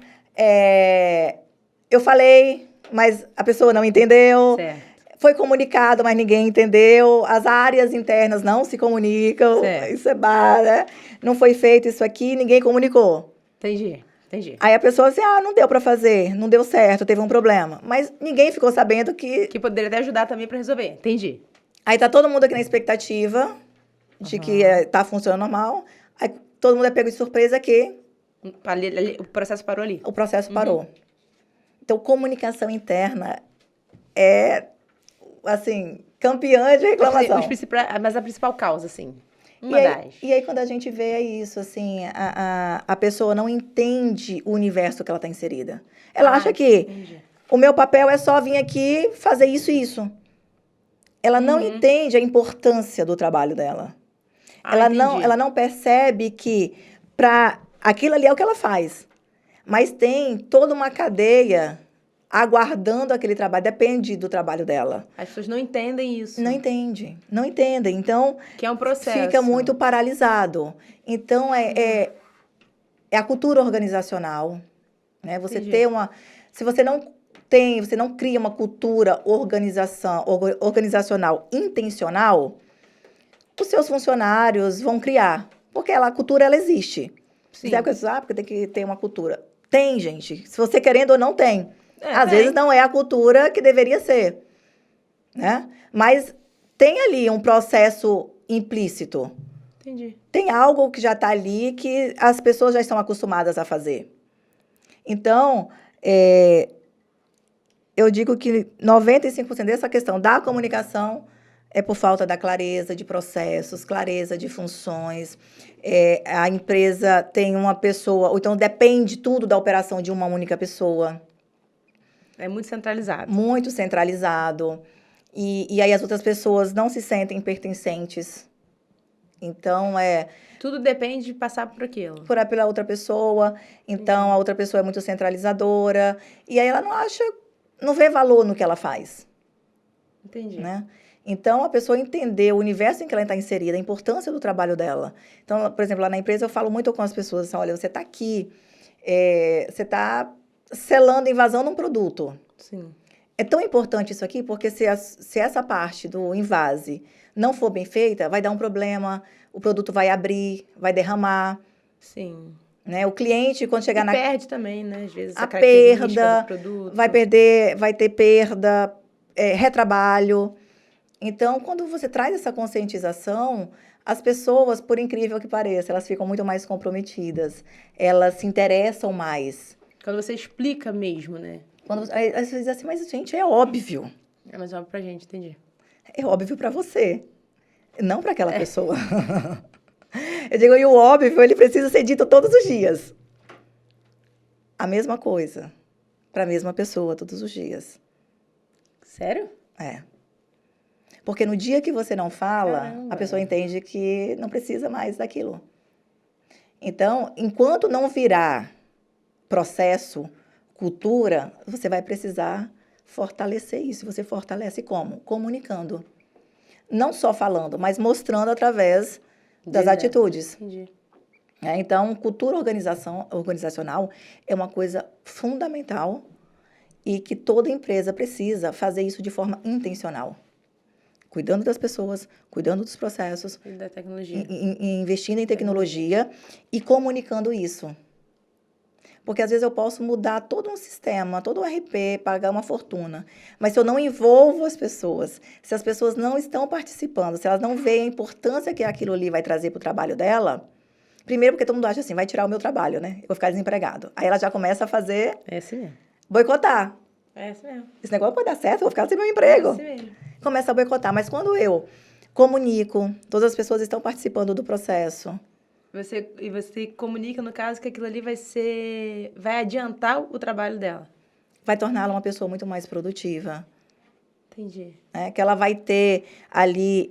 Eu falei, mas a pessoa não entendeu. Certo. Foi comunicado, mas ninguém entendeu. As áreas internas não se comunicam. Certo. Isso é né? Não foi feito isso aqui, ninguém comunicou. Entendi. Aí a pessoa assim, não deu pra fazer, não deu certo, teve um problema. Mas ninguém ficou sabendo que... Que poderia até ajudar também pra resolver. Entendi. Aí tá todo mundo aqui na expectativa de que tá funcionando normal. Aí todo mundo é pego de surpresa que... O processo parou ali. O processo parou. Então, comunicação interna é, assim, campeã de reclamação. Mas a principal causa, assim... E aí, quando a gente vê isso, assim, a pessoa não entende o universo que ela está inserida. Ela acha que o meu papel é só vir aqui fazer isso e isso. Ela não entende a importância do trabalho dela. Ela não percebe que aquilo ali é o que ela faz. Mas tem toda uma cadeia aguardando aquele trabalho, depende do trabalho dela. As pessoas não entendem isso. Não entendem. Então, que é um processo. Fica muito paralisado. Então, é a cultura organizacional, né? Você ter se você não cria uma cultura organizacional intencional, os seus funcionários vão criar. Porque a cultura, ela existe. Sim. Porque tem que ter uma cultura. Tem, gente. Se você querendo ou não tem. Às vezes não é a cultura que deveria ser, né? Mas tem ali um processo implícito. Entendi. Tem algo que já está ali que as pessoas já estão acostumadas a fazer. Então, eu digo que 95% dessa questão da comunicação é por falta da clareza de processos, clareza de funções. A empresa tem uma pessoa, ou então depende tudo da operação de uma única pessoa. É muito centralizado. Muito centralizado. E aí as outras pessoas não se sentem pertencentes. Então, Tudo depende de passar por aquilo. pela outra pessoa. Então, a outra pessoa é muito centralizadora. E aí ela não vê valor no que ela faz, Entendi. né? Então, a pessoa entender o universo em que ela está inserida, a importância do trabalho dela. Então, por exemplo, lá na empresa eu falo muito com as pessoas assim, olha, você está aqui, você está selando a invasão de um produto. Sim. É tão importante isso aqui, porque se essa parte do invase não for bem feita, vai dar um problema, o produto vai abrir, vai derramar, Sim. né? O cliente, quando chegar E perde também, né? Às vezes, a característica perda, do produto. vai ter perda, retrabalho. Então, quando você traz essa conscientização, as pessoas, por incrível que pareça, elas ficam muito mais comprometidas, elas se interessam mais. Quando você explica mesmo, né? Aí você diz assim, mas gente, é óbvio. É mais óbvio pra gente, entendi. É óbvio para você, não para aquela pessoa. Eu digo, e o óbvio, ele precisa ser dito todos os dias. A mesma coisa, para a mesma pessoa, todos os dias. Sério? É. Porque no dia que você não fala, Caramba. a pessoa entende que não precisa mais daquilo. Então, enquanto não virar processo, cultura, você vai precisar fortalecer isso. Você fortalece como? Comunicando. Não só falando, mas mostrando através das atitudes. Entendi. Então, cultura organizacional é uma coisa fundamental e que toda empresa precisa fazer isso de forma intencional. Cuidando das pessoas, cuidando dos processos, E da tecnologia. investindo em tecnologia e comunicando isso. Porque, às vezes, eu posso mudar todo um sistema, todo um RP, pagar uma fortuna. Mas se eu não envolvo as pessoas, se as pessoas não estão participando, se elas não veem a importância que aquilo ali vai trazer para o trabalho dela, primeiro porque todo mundo acha assim, vai tirar o meu trabalho, né? Eu vou ficar desempregado. Aí ela já começa a fazer, É assim mesmo. boicotar. É assim mesmo. Esse negócio pode dar certo, eu vou ficar sem meu emprego. É assim mesmo. Começa a boicotar. Mas quando eu comunico, todas as pessoas estão participando do processo. Você comunica, no caso, que aquilo ali vai adiantar o trabalho dela. Vai torná-la uma pessoa muito mais produtiva. Entendi. Né? Que ela vai ter ali...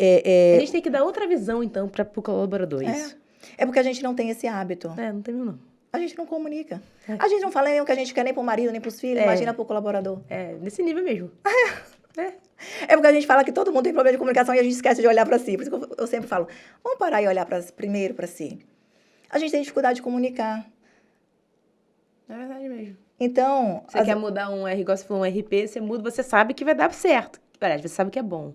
A gente tem que dar outra visão, então, para o colaborador, isso. É porque a gente não tem esse hábito. Não tem mesmo, não. A gente não comunica. A gente não fala nem o que a gente quer nem pro marido, nem pros filhos. Imagina pro colaborador. Nesse nível mesmo. É porque a gente fala que todo mundo tem problema de comunicação e a gente esquece de olhar para si. Por isso que eu sempre falo, vamos parar e olhar primeiro para si. A gente tem dificuldade de comunicar. É verdade mesmo. Então... Você quer mudar igual você falou, um RP, você muda, você sabe que vai dar certo. Aliás, você sabe que é bom.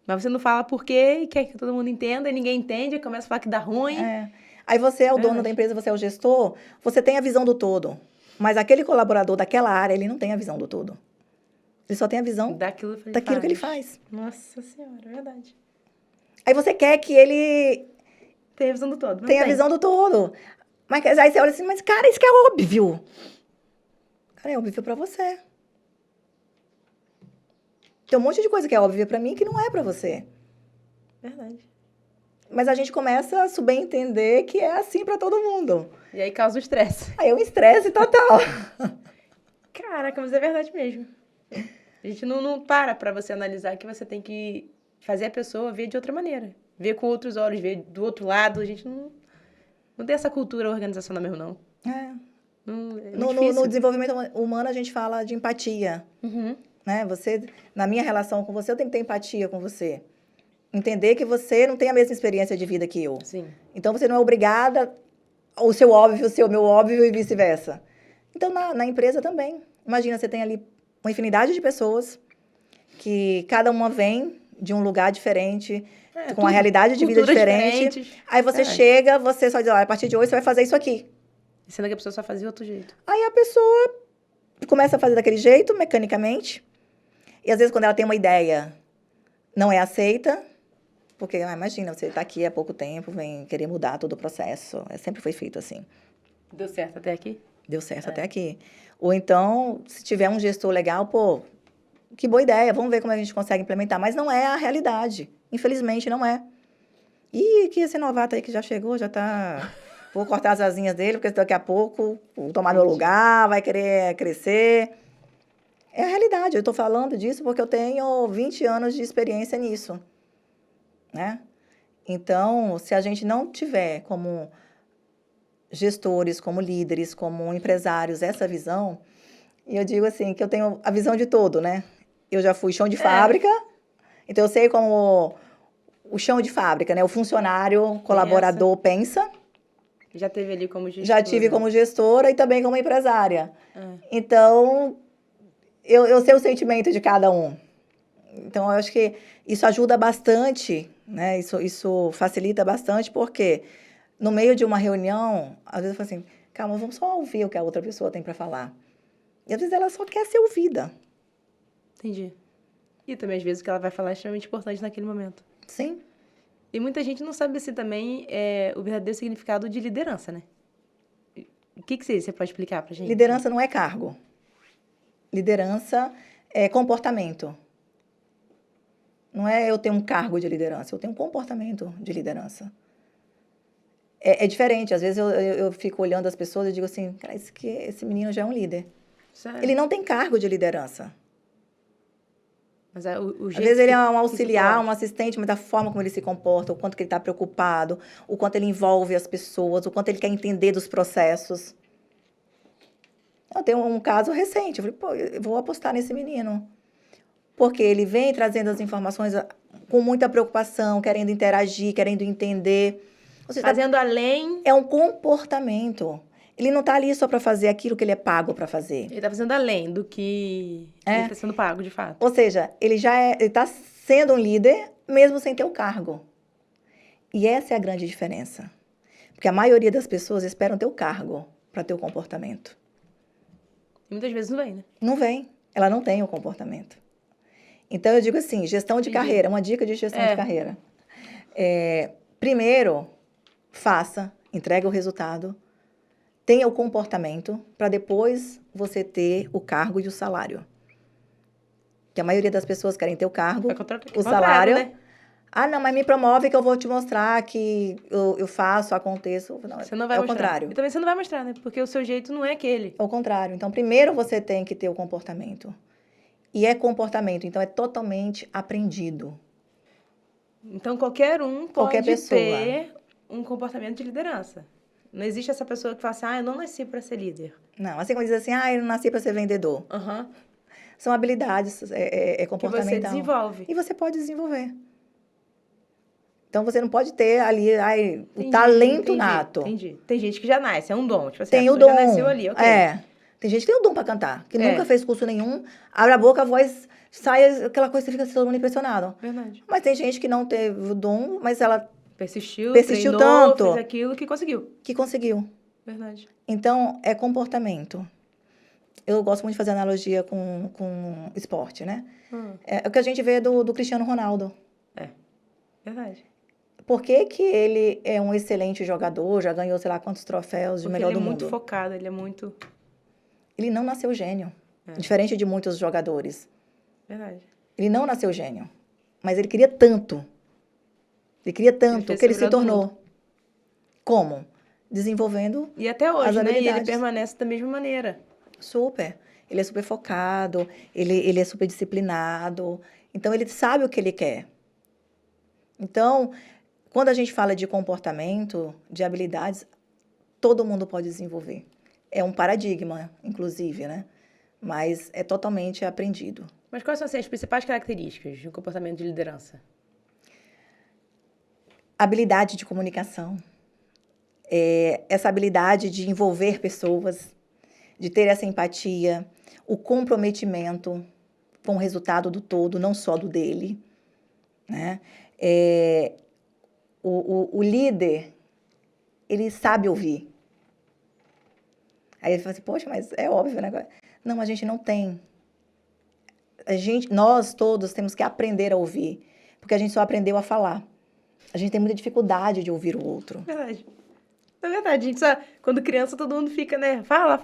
Mas você não fala por quê e quer que todo mundo entenda, e ninguém entende, e começa a falar que dá ruim. Aí você é o dono da empresa, você é o gestor, você tem a visão do todo. Mas aquele colaborador daquela área, ele não tem a visão do todo. Ele só tem a visão daquilo que ele faz. Nossa Senhora, é verdade. Aí você quer que ele... Tem a visão do todo. Tem a visão do todo. Mas aí você olha assim, mas cara, isso que é óbvio. Cara, é óbvio pra você. Tem um monte de coisa que é óbvia pra mim que não é pra você. Verdade. Mas a gente começa a subentender que é assim pra todo mundo. E aí causa o estresse. Aí é um estresse total. Caraca, mas é verdade mesmo. A gente não para você analisar que você tem que fazer a pessoa ver de outra maneira. Ver com outros olhos, ver do outro lado. A gente não tem essa cultura organizacional mesmo, não. No desenvolvimento humano, a gente fala de empatia. Uhum. Né? Na minha relação com você, eu tenho que ter empatia com você. Entender que você não tem a mesma experiência de vida que eu. Sim. Então, você não é obrigada o seu óbvio ser o meu óbvio e vice-versa. Então, na empresa também. Imagina, você tem ali uma infinidade de pessoas que cada uma vem de um lugar diferente, com uma realidade de vida diferente. Aí você chega, você só diz, a partir de hoje você vai fazer isso aqui. Sendo que a pessoa só fazia de outro jeito. Aí a pessoa começa a fazer daquele jeito, mecanicamente. E às vezes, quando ela tem uma ideia, não é aceita. Porque, imagina, você está aqui há pouco tempo, vem querer mudar todo o processo. Sempre foi feito assim. Deu certo até aqui? Deu certo até aqui. Ou então, se tiver um gestor legal, que boa ideia, vamos ver como a gente consegue implementar. Mas não é a realidade. Infelizmente, não é. E que esse novato aí que já chegou, já está... Vou cortar as asinhas dele, porque daqui a pouco vou tomar meu lugar, vai querer crescer. É a realidade. Eu estou falando disso porque eu tenho 20 anos de experiência nisso. Né? Então, se a gente não tiver como gestores, como líderes, como empresários, essa visão, e eu digo assim, que eu tenho a visão de todo, né? Eu já fui chão de fábrica, então eu sei como o chão de fábrica, né? O funcionário, colaborador pensa. Já teve ali como gestora. Já tive como gestora e também como empresária. Ah. Então, eu sei o sentimento de cada um. Então, eu acho que isso ajuda bastante, né? Isso facilita bastante, porque no meio de uma reunião, às vezes eu falo assim, calma, vamos só ouvir o que a outra pessoa tem para falar. E às vezes ela só quer ser ouvida. Entendi. E também, às vezes, o que ela vai falar é extremamente importante naquele momento. Sim. E muita gente não sabe assim também o verdadeiro significado de liderança, né? O que você pode explicar pra gente? Liderança não é cargo. Liderança é comportamento. Não é eu ter um cargo de liderança, eu tenho um comportamento de liderança. É diferente. Às vezes eu fico olhando as pessoas e digo assim, cara, esse menino já é um líder. Sério? Ele não tem cargo de liderança. Mas o Às jeito vezes ele que- é um que auxiliar, se um assistente, mas da forma como ele se comporta, o quanto que ele está preocupado, o quanto ele envolve as pessoas, o quanto ele quer entender dos processos. Eu tenho um caso recente, eu falei, pô, eu vou apostar nesse menino. Porque ele vem trazendo as informações com muita preocupação, querendo interagir, querendo entender. Ou seja, Fazendo além... é um comportamento. Ele não está ali só para fazer aquilo que ele é pago para fazer. Ele tá fazendo além do que ele tá sendo pago, de fato. Ou seja, ele está sendo um líder mesmo sem ter o cargo. E essa é a grande diferença. Porque a maioria das pessoas esperam ter o cargo para ter o comportamento. E muitas vezes não vem, né? Não vem. Ela não tem o comportamento. Então, eu digo assim, gestão de carreira. Uma dica de gestão de carreira. Primeiro, faça, entregue o resultado, tenha o comportamento, para depois você ter o cargo e o salário. Que a maioria das pessoas querem ter o cargo, o salário. Né? Ah, não, mas me promove que eu vou te mostrar que eu faço, aconteço. Não, Você não vai é o mostrar. contrário. E também você não vai mostrar, né? Porque o seu jeito não é aquele. É o contrário. Então, primeiro você tem que ter o comportamento. E é comportamento, então é totalmente aprendido. Então, qualquer um Qualquer pode pessoa. ter um comportamento de liderança. Não existe essa pessoa que fala assim, eu não nasci para ser líder. Não, assim como diz assim, eu não nasci para ser vendedor. Aham. São habilidades Que comportamental. você desenvolve. E você pode desenvolver. Então, você não pode ter ali o Entendi, talento nato. Entendi. Tem gente que já nasce, é um dom. Tipo assim, Tem a o pessoa dom. já nasceu ali, ok. Tem gente que tem o dom para cantar, que nunca fez curso nenhum, abre a boca, a voz sai aquela coisa, você fica todo mundo impressionado. Verdade. Mas tem gente que não teve o dom, mas ela Persistiu Persistiu treinou, tanto. fez aquilo que conseguiu. que conseguiu. Verdade. Então, é comportamento. Eu gosto muito de fazer analogia com esporte, né? É o que a gente vê do Cristiano Ronaldo. Verdade. Por que que ele é um excelente jogador, já ganhou sei lá quantos troféus de Porque melhor ele é do muito mundo? focado, ele é muito... Ele não nasceu gênio. Diferente de muitos jogadores. Verdade. Ele não nasceu gênio. Mas ele queria tanto. Ele queria tanto fez que ele ser se o melhor do tornou. Como? Desenvolvendo E até hoje, as né? E ele habilidades. permanece da mesma maneira. Super. Ele é super focado, ele é super disciplinado. Então, ele sabe o que ele quer. Então, quando a gente fala de comportamento, de habilidades, todo mundo pode desenvolver. É um paradigma, inclusive, né? Mas é totalmente aprendido. Mas quais são assim, as principais características de um comportamento de liderança? Habilidade de comunicação. Essa habilidade de envolver pessoas, de ter essa empatia, o comprometimento com o resultado do todo, não só do dele, né? O líder, ele sabe ouvir. Aí ele fala assim, poxa, mas é óbvio, né? Não, a gente não tem. Nós todos temos que aprender a ouvir, porque a gente só aprendeu a falar. A gente tem muita dificuldade de ouvir o outro. Verdade. É verdade, a gente só, quando criança todo mundo fica, né? Fala,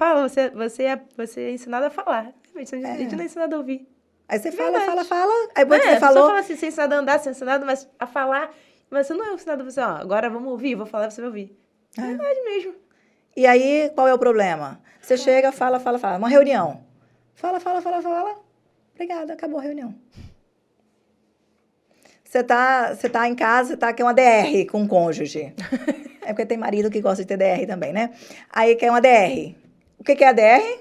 você é ensinado a falar. A gente não é ensinado a ouvir. Aí você Verdade. fala. Aí depois que você falou... Você fala assim, você é ensinado a andar, você é ensinado a falar, mas você não é ensinado a você, agora vamos ouvir, vou falar, você vai ouvir. É verdade mesmo. E aí, qual é o problema? Você chega, fala. Uma reunião. Fala. Obrigada, acabou a reunião. Você tá em casa, você tá quer uma DR com o cônjuge. É porque tem marido que gosta de ter DR também, né? Aí quer uma DR. O que é a DR?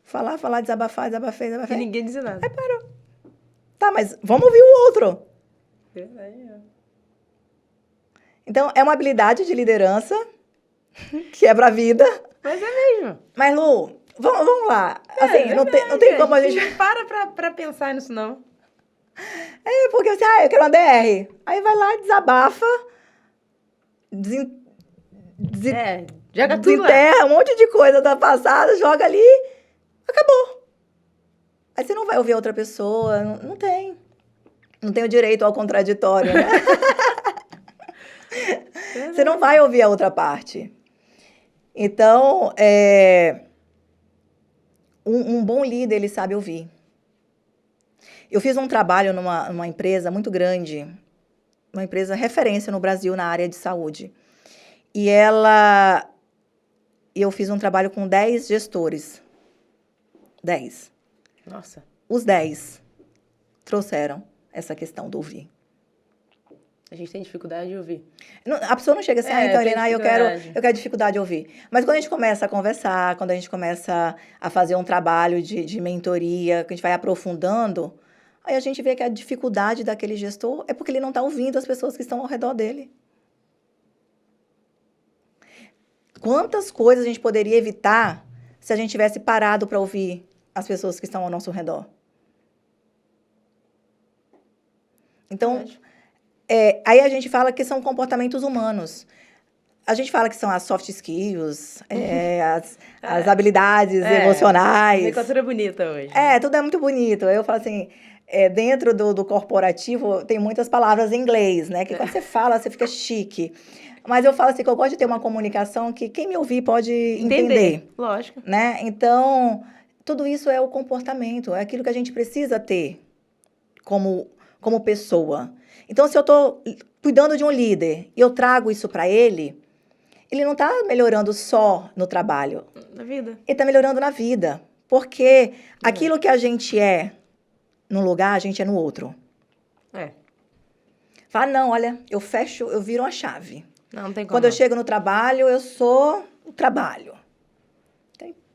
Falar, desabafar. E ninguém diz nada. Aí parou. Tá, mas vamos ouvir o outro. Verdade. Então, é uma habilidade de liderança que é pra vida. Mas é mesmo. Mas, Lu, vamos lá. Assim, não tem como a gente... Não para pra pensar nisso, não. É, porque você, eu quero uma DR. Aí vai lá, desabafa, Joga tudo lá. desenterra um monte de coisa da passada, joga ali, acabou. Aí você não vai ouvir a outra pessoa, não tem. Não tem o direito ao contraditório, né? Você não vai ouvir a outra parte. Então, um bom líder, ele sabe ouvir. Eu fiz um trabalho numa empresa muito grande, uma empresa referência no Brasil na área de saúde. E eu fiz um trabalho com 10 gestores. 10. Nossa. Os 10 trouxeram essa questão do ouvir. A gente tem dificuldade de ouvir. A pessoa não chega assim, então, Helena, eu quero dificuldade de ouvir. Mas quando a gente começa a conversar, quando a gente começa a fazer um trabalho de mentoria, que a gente vai aprofundando, aí a gente vê que a dificuldade daquele gestor é porque ele não está ouvindo as pessoas que estão ao redor dele. Quantas coisas a gente poderia evitar se a gente tivesse parado para ouvir as pessoas que estão ao nosso redor? Então, aí a gente fala que são comportamentos humanos. A gente fala que são as soft skills, as habilidades emocionais. Nomenclatura bonita hoje. Tudo é muito bonito. Eu falo assim, dentro do corporativo tem muitas palavras em inglês, né? Que quando você fala, você fica chique. Mas eu falo assim, que eu gosto de ter uma comunicação que quem me ouvir pode entender. Lógico. Né? Então, tudo isso é o comportamento, é aquilo que a gente precisa ter como pessoa. Então, se eu estou cuidando de um líder e eu trago isso para ele não está melhorando só no trabalho. Na vida. Ele está melhorando na vida. Porque aquilo que a gente é num lugar, a gente é no outro. Fala, não, olha, eu viro uma chave. Não tem como. Quando eu chego no trabalho, eu sou o trabalho.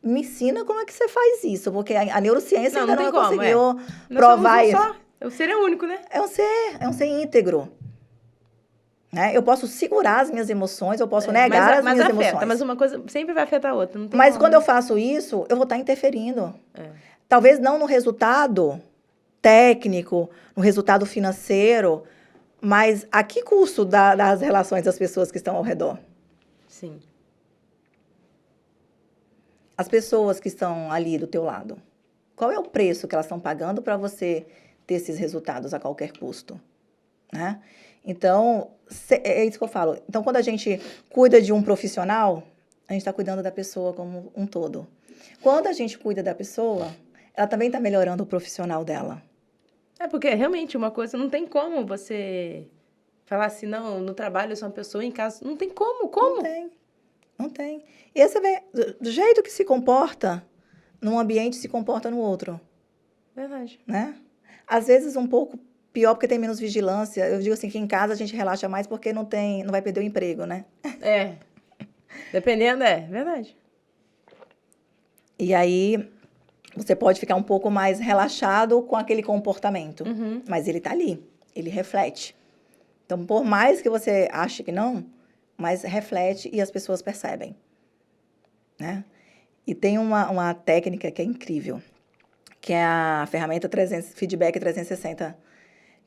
Me ensina como é que você faz isso, porque a neurociência ainda não conseguiu provar isso. O ser é único, né? É um ser íntegro. Né? Eu posso segurar as minhas emoções, eu posso negar as minhas emoções. Mas uma coisa sempre vai afetar a outra. Não tem mas como. Quando eu faço isso, eu vou estar interferindo. Talvez não no resultado técnico, no resultado financeiro, mas a que custo das relações das pessoas que estão ao redor? Sim. As pessoas que estão ali do teu lado. Qual é o preço que elas estão pagando para você ter esses resultados a qualquer custo? Né? Então, é isso que eu falo. Então, quando a gente cuida de um profissional, a gente está cuidando da pessoa como um todo. Quando a gente cuida da pessoa, ela também está melhorando o profissional dela. Porque realmente uma coisa, não tem como você falar assim, não, no trabalho eu sou uma pessoa, em casa, não tem como. Não tem. E aí você vê, do jeito que se comporta num ambiente, se comporta no outro. Verdade. Né? Às vezes um pouco pior porque tem menos vigilância. Eu digo assim, que em casa a gente relaxa mais porque não vai perder o emprego, né? Dependendo, verdade. E aí, você pode ficar um pouco mais relaxado com aquele comportamento. Mas ele tá ali, ele reflete. Então, por mais que você ache que não, mas reflete e as pessoas percebem. Né? E tem uma técnica que é incrível, que é a ferramenta Feedback 360,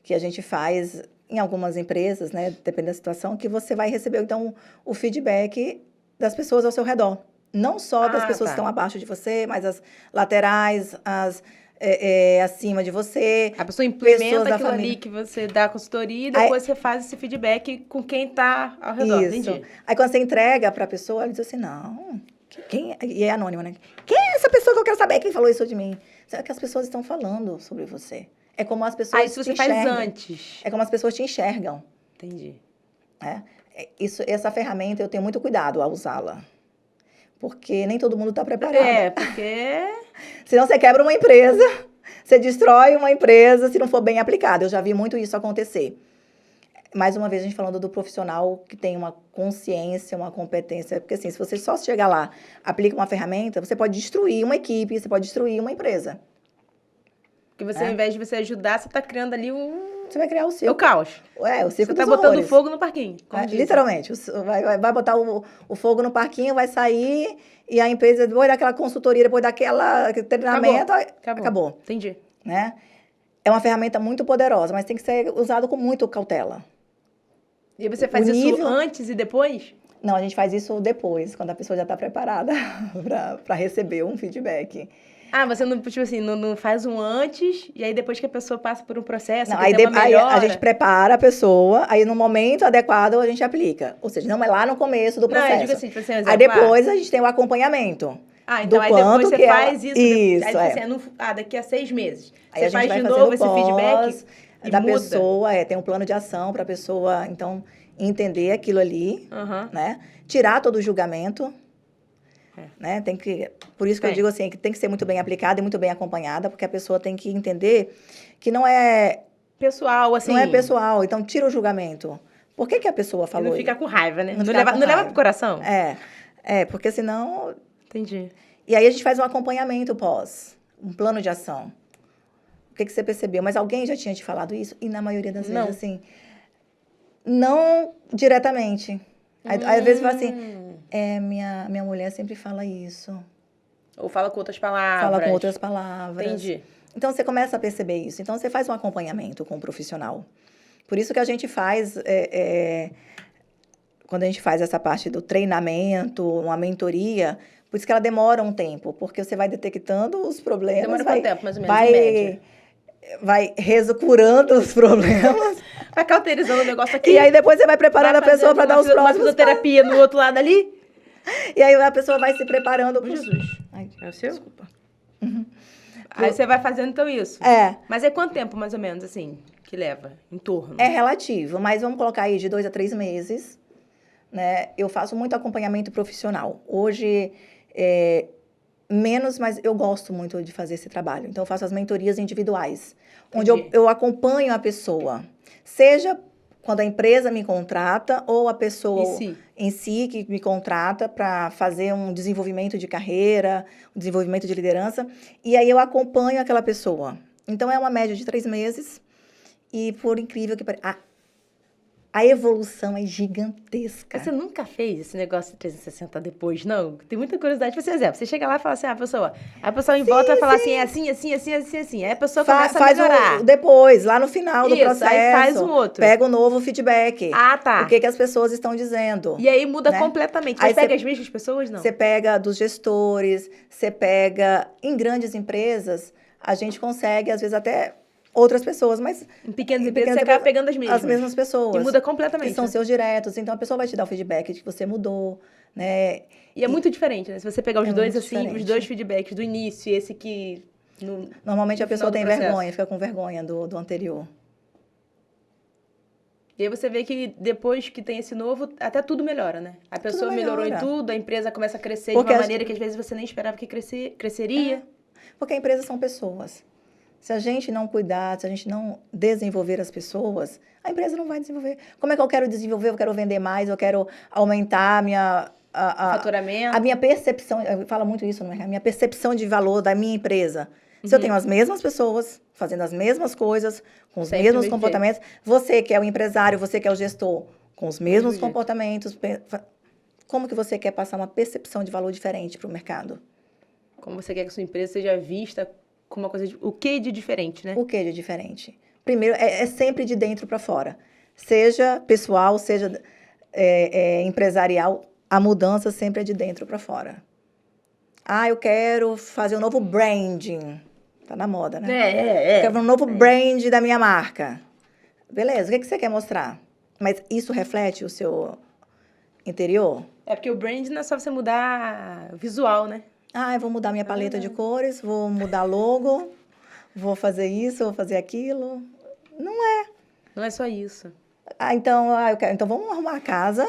que a gente faz em algumas empresas, né, dependendo da situação, que você vai receber, então, o feedback das pessoas ao seu redor. Não só das pessoas que estão abaixo de você, mas as laterais, acima de você. A pessoa implementa aquilo ali que você dá a consultoria e depois você faz esse feedback com quem está ao redor. Isso. Entendi. Aí, quando você entrega para a pessoa, ela diz assim, não... E é anônima, né? Quem é essa pessoa que eu quero saber quem falou isso de mim? É que as pessoas estão falando sobre você. É como as pessoas isso você faz antes. É como as pessoas te enxergam. Entendi. Essa ferramenta, eu tenho muito cuidado ao usá-la. Porque nem todo mundo está preparado. Porque... Senão você quebra uma empresa. Você destrói uma empresa se não for bem aplicado. Eu já vi muito isso acontecer. Mais uma vez, a gente falando do profissional que tem uma consciência, uma competência. Porque, assim, se você só chegar lá, aplica uma ferramenta, você pode destruir uma equipe, você pode destruir uma empresa. Porque você, ao invés de você ajudar, você tá criando ali Você vai criar o É circo. o caos. O circo Você tá dos botando horrores. fogo no parquinho. Como dizem. Literalmente. Vai botar o fogo no parquinho, vai sair, e a empresa, depois daquela consultoria, depois aquele treinamento, acabou. Entendi. Né? É uma ferramenta muito poderosa, mas tem que ser usado com muito cautela. E você faz isso antes e depois? Não, a gente faz isso depois, quando a pessoa já está preparada para receber um feedback. Ah, você não, tipo assim, não faz um antes, e aí depois que a pessoa passa por um processo, Não, que aí, tem uma melhora... aí a gente prepara a pessoa, aí no momento adequado a gente aplica. Ou seja, não é lá no começo do processo. Não, eu digo assim, tipo assim, aí depois a gente tem o acompanhamento. Ah, então aí depois você faz isso. Isso, aí, assim, daqui a 6 meses. Aí você a gente faz vai de fazendo novo esse feedback e da muda. pessoa, tem um plano de ação para a pessoa, então, entender aquilo ali, Uhum. né? Tirar todo o julgamento, né? Por isso que eu digo assim, que tem que ser muito bem aplicada e muito bem acompanhada, porque a pessoa tem que entender que não é... Pessoal, assim... Não é pessoal, então tira o julgamento. Por que a pessoa falou isso? Não fica com raiva, né? Não leva pro coração? Porque senão... Entendi. E aí a gente faz um acompanhamento pós, um plano de ação. O que você percebeu? Mas alguém já tinha te falado isso? E na maioria das vezes, assim, não diretamente. Às vezes fala assim, minha mulher sempre fala isso. Ou fala com outras palavras. Fala com outras palavras. Entendi. Então, você começa a perceber isso. Então, você faz um acompanhamento com o profissional. Por isso que a gente faz... quando a gente faz essa parte do treinamento, uma mentoria... Por isso que ela demora um tempo, porque você vai detectando os problemas. Demora quanto tempo, mais ou menos, em média? Vai curando os problemas. Vai cauterizando o negócio aqui. E aí depois você vai preparando a pessoa para dar os próximos. Uma fisioterapia no outro lado ali. E aí a pessoa vai se preparando. Jesus. Ai, é o seu? Desculpa. Aí você vai fazendo então isso. Mas é quanto tempo, mais ou menos, assim, que leva? Em torno? É relativo, mas vamos colocar aí de 2 a 3 meses. Né? Eu faço muito acompanhamento profissional. Hoje... menos, mas eu gosto muito de fazer esse trabalho. Então, eu faço as mentorias individuais, onde eu acompanho a pessoa. Seja quando a empresa me contrata ou a pessoa em si que me contrata para fazer um desenvolvimento de carreira, um desenvolvimento de liderança. E aí, eu acompanho aquela pessoa. Então, é uma média de 3 meses. E, por incrível que pareça... A evolução é gigantesca. Você nunca fez esse negócio de 360 depois, não? Tem muita curiosidade. Por exemplo, você chega lá e fala assim, a pessoa em volta vai falar assim, assim. Aí a pessoa começa a melhorar. Depois, lá no final do processo. Aí faz um outro. Pega um novo feedback. Ah, tá. O que as pessoas estão dizendo. E aí muda completamente. Você pega as mesmas pessoas, não? Você pega dos gestores, você pega... Em grandes empresas, a gente consegue, às vezes, até... outras pessoas, mas... Em pequenas empresas, você acaba pegando as mesmas. As mesmas pessoas. E muda completamente. Que são seus diretos. Então, a pessoa vai te dar o feedback de que você mudou, né? E é muito diferente, né? Se você pegar os dois, assim, os dois feedbacks do início e esse que... Normalmente, a pessoa tem vergonha, fica com vergonha do anterior. E aí você vê que depois que tem esse novo, até tudo melhora, né? A pessoa melhorou em tudo, a empresa começa a crescer de uma maneira que às vezes você nem esperava que cresceria. Porque a empresa são pessoas. Se a gente não cuidar, se a gente não desenvolver as pessoas, a empresa não vai desenvolver. Como é que eu quero desenvolver? Eu quero vender mais, eu quero aumentar faturamento. A minha percepção, fala muito isso no mercado, a minha percepção de valor da minha empresa. Se eu tenho as mesmas pessoas, fazendo as mesmas coisas, com os mesmos comportamentos, você que é o empresário, você que é o gestor, com os mesmos comportamentos, como que você quer passar uma percepção de valor diferente para o mercado? Como você quer que a sua empresa seja vista com uma coisa... O que de diferente, né? O que de diferente? Primeiro, é sempre de dentro para fora. Seja pessoal, seja empresarial, a mudança sempre é de dentro para fora. Eu quero fazer um novo branding. Tá na moda, né? Eu quero um novo brand da minha marca. Beleza, o que você quer mostrar? Mas isso reflete o seu interior? É porque o brand não é só você mudar visual, né? Eu vou mudar minha paleta de cores, vou mudar logo, vou fazer isso, vou fazer aquilo. Não é. Não é só isso. Eu quero. Então, vamos arrumar a casa.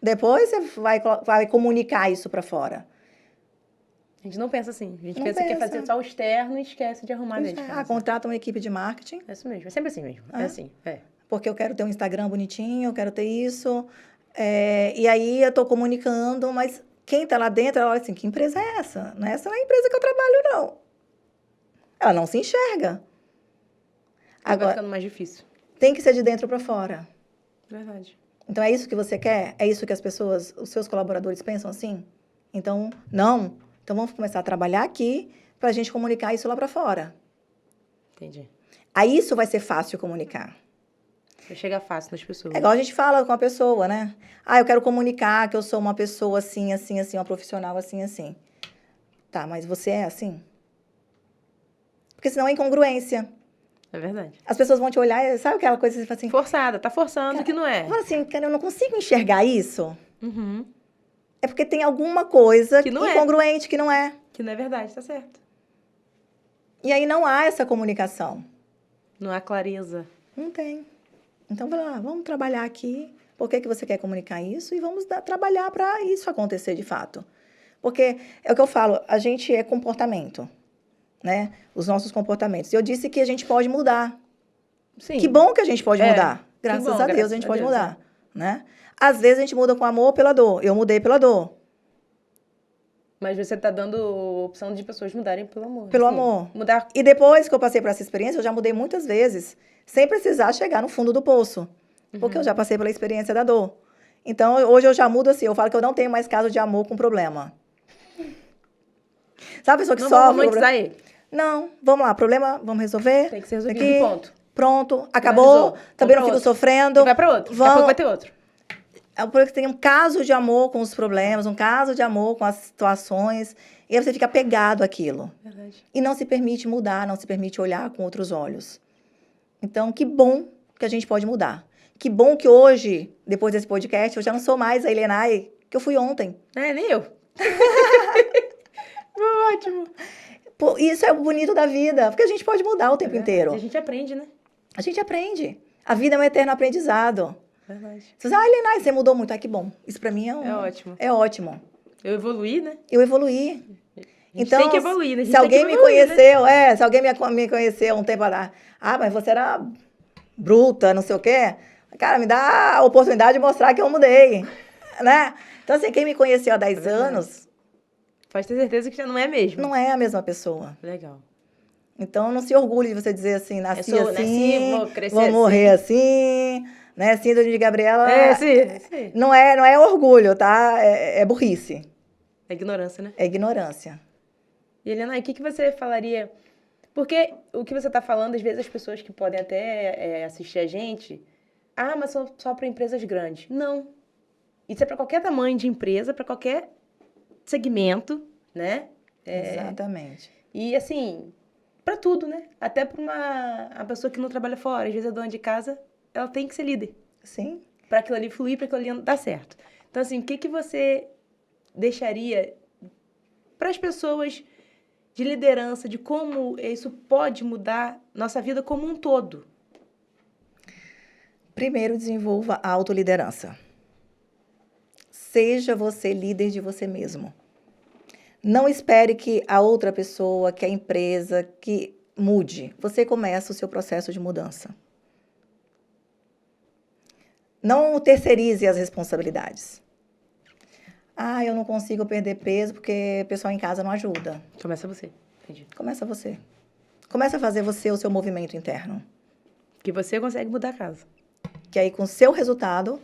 Depois você vai comunicar isso para fora. A gente não pensa assim. A gente Não pensa que quer pensa. fazer só o externo e esquece de arrumar dentro de casa. Contrata uma equipe de marketing, É isso mesmo. É sempre assim mesmo. É assim. É. porque eu quero ter um Instagram bonitinho, eu quero ter isso. E aí eu estou comunicando, mas quem está lá dentro, ela olha assim, que empresa é essa? Não é essa a empresa que eu trabalho, não. Ela não se enxerga. Vai Agora, ficando mais difícil. tem que ser de dentro para fora. Verdade. Então, é isso que você quer? É isso que as pessoas, os seus colaboradores pensam assim? Então, não. Então, vamos começar a trabalhar aqui para a gente comunicar isso lá para fora. Entendi. Aí, isso vai ser fácil comunicar. Vai chegar fácil nas pessoas. É igual a gente fala com a pessoa, né? Eu quero comunicar que eu sou uma pessoa assim, assim, assim, uma profissional assim, assim. Tá, mas você é assim? Porque senão é incongruência. É verdade. As pessoas vão te olhar e sabe aquela coisa que você fala assim... Forçada. Tá forçando que não é. Fala assim, cara, eu não consigo enxergar isso. Uhum. É porque tem alguma coisa Que não é. incongruente que não é. Que não é verdade. Tá certo. E aí não há essa comunicação. Não há clareza. Não tem. Então, vai lá, vamos trabalhar aqui. Por que você quer comunicar isso? E vamos trabalhar para isso acontecer de fato. Porque é o que eu falo, a gente é comportamento, né? Os nossos comportamentos. E eu disse que a gente pode mudar. Sim. Que bom que a gente pode mudar. Graças bom, a Deus graças a gente a pode Deus, mudar, né? Às vezes a gente muda com amor ou pela dor. Eu mudei pela dor. Mas você tá dando opção de pessoas mudarem pelo amor. Pelo Assim, amor. Mudar. E depois que eu passei por essa experiência, eu já mudei muitas vezes, sem precisar chegar no fundo do poço. Porque eu já passei pela experiência da dor. Então, hoje eu já mudo assim, eu falo que eu não tenho mais caso de amor com problema. Sabe a pessoa que Não vou sofre? romantizar ele. Não, vamos lá, problema, vamos resolver. Tem que ser resolvido, Aqui, ponto. Pronto, acabou, Finalizou. também não Vamos pra fico outro. sofrendo. E vai pra outro. Daqui a pouco vai ter outro. É porque tem um caso de amor com os problemas, um caso de amor com as situações, e aí você fica apegado àquilo. Verdade. E não se permite mudar, não se permite olhar com outros olhos. Então, que bom que a gente pode mudar. Que bom que hoje, depois desse podcast, eu já não sou mais a Helenay que eu fui ontem. Nem eu. Ótimo. Pô, isso é o bonito da vida, porque a gente pode mudar o tempo inteiro. E a gente aprende, né? A gente aprende. A vida é um eterno aprendizado. Verdade. Você diz, Helenay, você mudou muito. Que bom. Isso pra mim É ótimo. É ótimo. Eu evoluí, né? Eu evoluí. A gente tem que evoluir, né? A gente se alguém tem que me evoluir, conheceu, se alguém me conheceu um tempo atrás, mas você era bruta, não sei o quê. Cara, me dá a oportunidade de mostrar que eu mudei, né? Então, assim, quem me conheceu há 10 anos... Pode ter certeza que já não é mesmo. Não é a mesma pessoa. Legal. Então, não se orgulhe de você dizer assim, nasci nasci, vou crescer vou morrer assim, né? Síndrome de Gabriela... Sim. Não é orgulho, tá? É burrice. É ignorância, né? É ignorância. E, Helena, o que você falaria? Porque o que você está falando, às vezes as pessoas que podem até assistir a gente... mas só para empresas grandes. Não. Isso é para qualquer tamanho de empresa, para qualquer segmento, né? Exatamente. E, assim, para tudo, né? Até para uma pessoa que não trabalha fora, às vezes é dona de casa, ela tem que ser líder. Sim. Para aquilo ali fluir, para aquilo ali dar certo. Então, assim, o que você deixaria para as pessoas de liderança, de como isso pode mudar nossa vida como um todo? Primeiro, desenvolva a autoliderança. Seja você líder de você mesmo. Não espere que a outra pessoa, que a empresa, que mude. Você começa o seu processo de mudança. Não terceirize as responsabilidades. Eu não consigo perder peso porque o pessoal em casa não ajuda. Começa você. Entendi. Começa você. Começa a fazer você o seu movimento interno. Que você consegue mudar a casa. Que aí, com o seu resultado...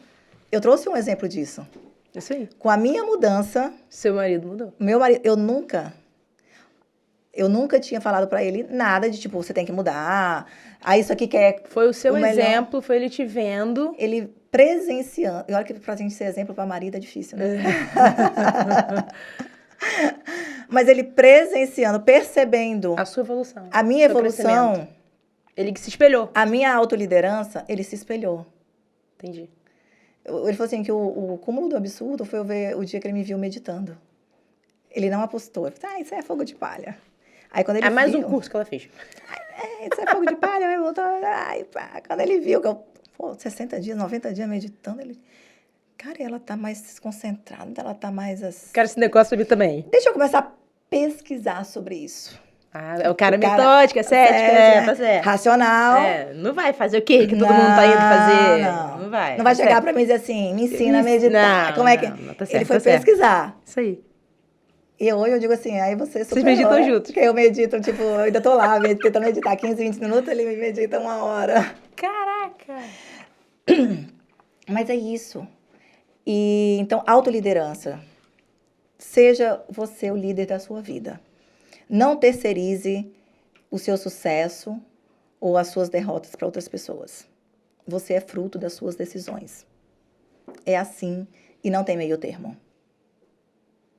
Eu trouxe um exemplo disso. Isso aí. Com a minha mudança... Seu marido mudou. Meu marido... Eu nunca tinha falado pra ele nada de, tipo, você tem que mudar. Isso aqui quer... Foi o seu melhor. exemplo, foi ele te vendo. Ele presenciando... E olha que pra gente ser exemplo pra marido é difícil, né? Mas ele presenciando, percebendo... A sua evolução. A minha evolução... Ele que se espelhou. A minha autoliderança, ele se espelhou. Entendi. Ele falou assim que o cúmulo do absurdo foi eu ver o dia que ele me viu meditando. Ele não apostou. Ele falou, isso é fogo de palha. Aí quando ele mais viu, um curso que ela fez. Isso é fogo de palha, aí voltou. Quando ele viu que eu, 60 dias, 90 dias meditando, ele... Cara, ela tá mais desconcentrada, ela tá mais assim... Quero esse negócio ali também. Deixa eu começar a pesquisar sobre isso. É o cara metódico, é cético, tá certo. Racional. Não vai fazer o quê que todo mundo tá indo fazer. Não vai. Não vai chegar pra mim e dizer assim, me ensina a meditar. Como é que... Tá certo, ele foi pesquisar. Isso aí. E hoje eu digo assim, aí vocês meditam juntos. Porque eu medito, tipo, eu ainda tô lá, tentando meditar 15, 20 minutos, ele me medita 1 hora. Caraca! Mas é isso. E, então, autoliderança. Seja você o líder da sua vida. Não terceirize o seu sucesso ou as suas derrotas para outras pessoas. Você é fruto das suas decisões. É assim e não tem meio termo.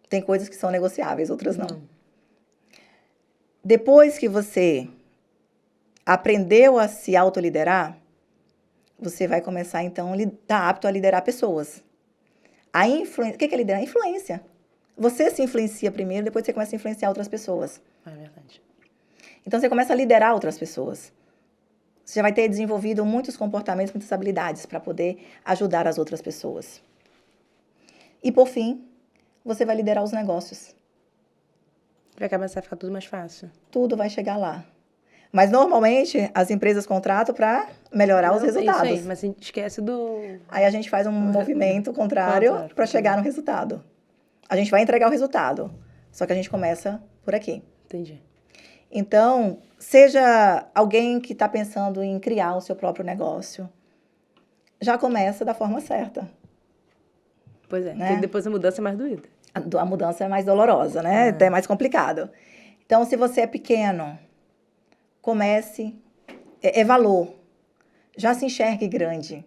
Tem coisas que são negociáveis, outras não. Depois que você aprendeu a se autoliderar, você vai começar, então, a estar apto a liderar pessoas. O que é liderar? Influência. Você se influencia primeiro, depois você começa a influenciar outras pessoas. É verdade. Então, você começa a liderar outras pessoas. Você já vai ter desenvolvido muitos comportamentos, muitas habilidades para poder ajudar as outras pessoas. E, por fim, você vai liderar os negócios. Vai começar a ficar tudo mais fácil. Tudo vai chegar lá. Mas, normalmente, as empresas contratam para melhorar os resultados. É isso aí, mas a gente esquece do... Aí a gente faz um movimento contrário para chegar no resultado. A gente vai entregar o resultado, só que a gente começa por aqui. Entendi. Então, seja alguém que está pensando em criar o seu próprio negócio, já começa da forma certa. Pois é, né? porque depois a mudança é mais doída. A mudança é mais dolorosa, né? É mais complicado. Então, se você é pequeno, comece, é valor. Já se enxergue grande.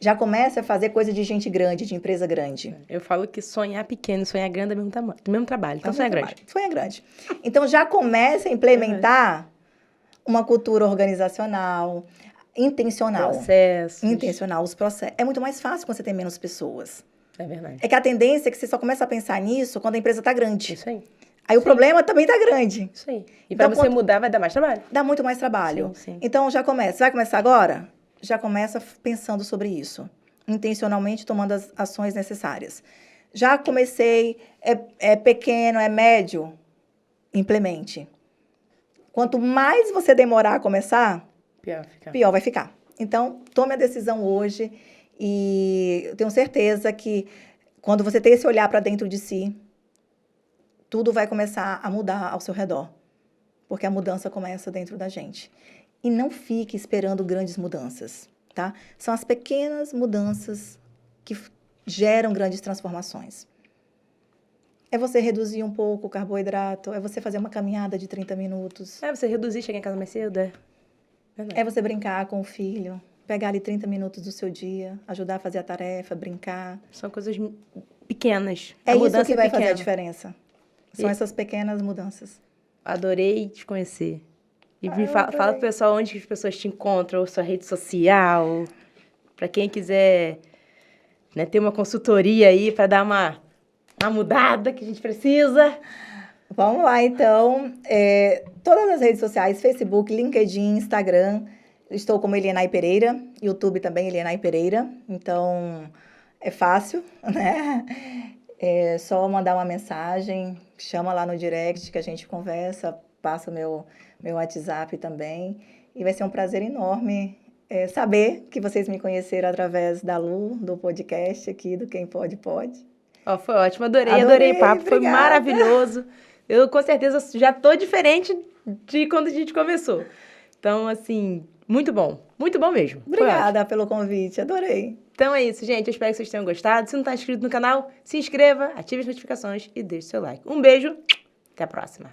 Já comece a fazer coisa de gente grande, de empresa grande. Eu falo que sonhar pequeno e sonhar grande é do mesmo trabalho. Então, sonha grande. Sonha grande. Então, já comece a implementar uma cultura organizacional, intencional. Processos. Intencional, os processos. É muito mais fácil quando você tem menos pessoas. É verdade. É que a tendência é que você só começa a pensar nisso quando a empresa está grande. Isso aí. Aí o problema também está grande. Isso aí. E para você mudar vai dar mais trabalho. Dá muito mais trabalho. Sim. Então, já começa. Vai começar agora? Já começa pensando sobre isso. Intencionalmente tomando as ações necessárias. Já comecei, é pequeno, é médio, implemente. Quanto mais você demorar a começar, pior vai ficar. Então, tome a decisão hoje e eu tenho certeza que quando você ter esse olhar para dentro de si, tudo vai começar a mudar ao seu redor. Porque a mudança começa dentro da gente. E não fique esperando grandes mudanças, tá? São as pequenas mudanças que geram grandes transformações. É você reduzir um pouco o carboidrato, é você fazer uma caminhada de 30 minutos. É você reduzir, chegar em casa mais cedo, É você brincar com o filho, pegar ali 30 minutos do seu dia, ajudar a fazer a tarefa, brincar. São coisas pequenas. É isso que vai fazer a diferença. São essas pequenas mudanças. Adorei te conhecer. E me fala pro pessoal onde as pessoas te encontram, sua rede social, para quem quiser, né, ter uma consultoria aí para dar uma mudada que a gente precisa. Vamos lá, então. Todas as redes sociais, Facebook, LinkedIn, Instagram, estou como Elienay Pereira, YouTube também, Elienay Pereira. Então, é fácil, né? É só mandar uma mensagem, chama lá no direct que a gente conversa, passa o meu WhatsApp também. E vai ser um prazer enorme saber que vocês me conheceram através da Lu, do podcast aqui, do Quem Pode, Pode. Foi ótimo, adorei o papo, foi maravilhoso. Eu, com certeza, já tô diferente de quando a gente começou. Então, assim, muito bom mesmo. Obrigada pelo convite, adorei. Então é isso, gente. Eu espero que vocês tenham gostado. Se não está inscrito no canal, se inscreva, ative as notificações e deixe seu like. Um beijo, até a próxima.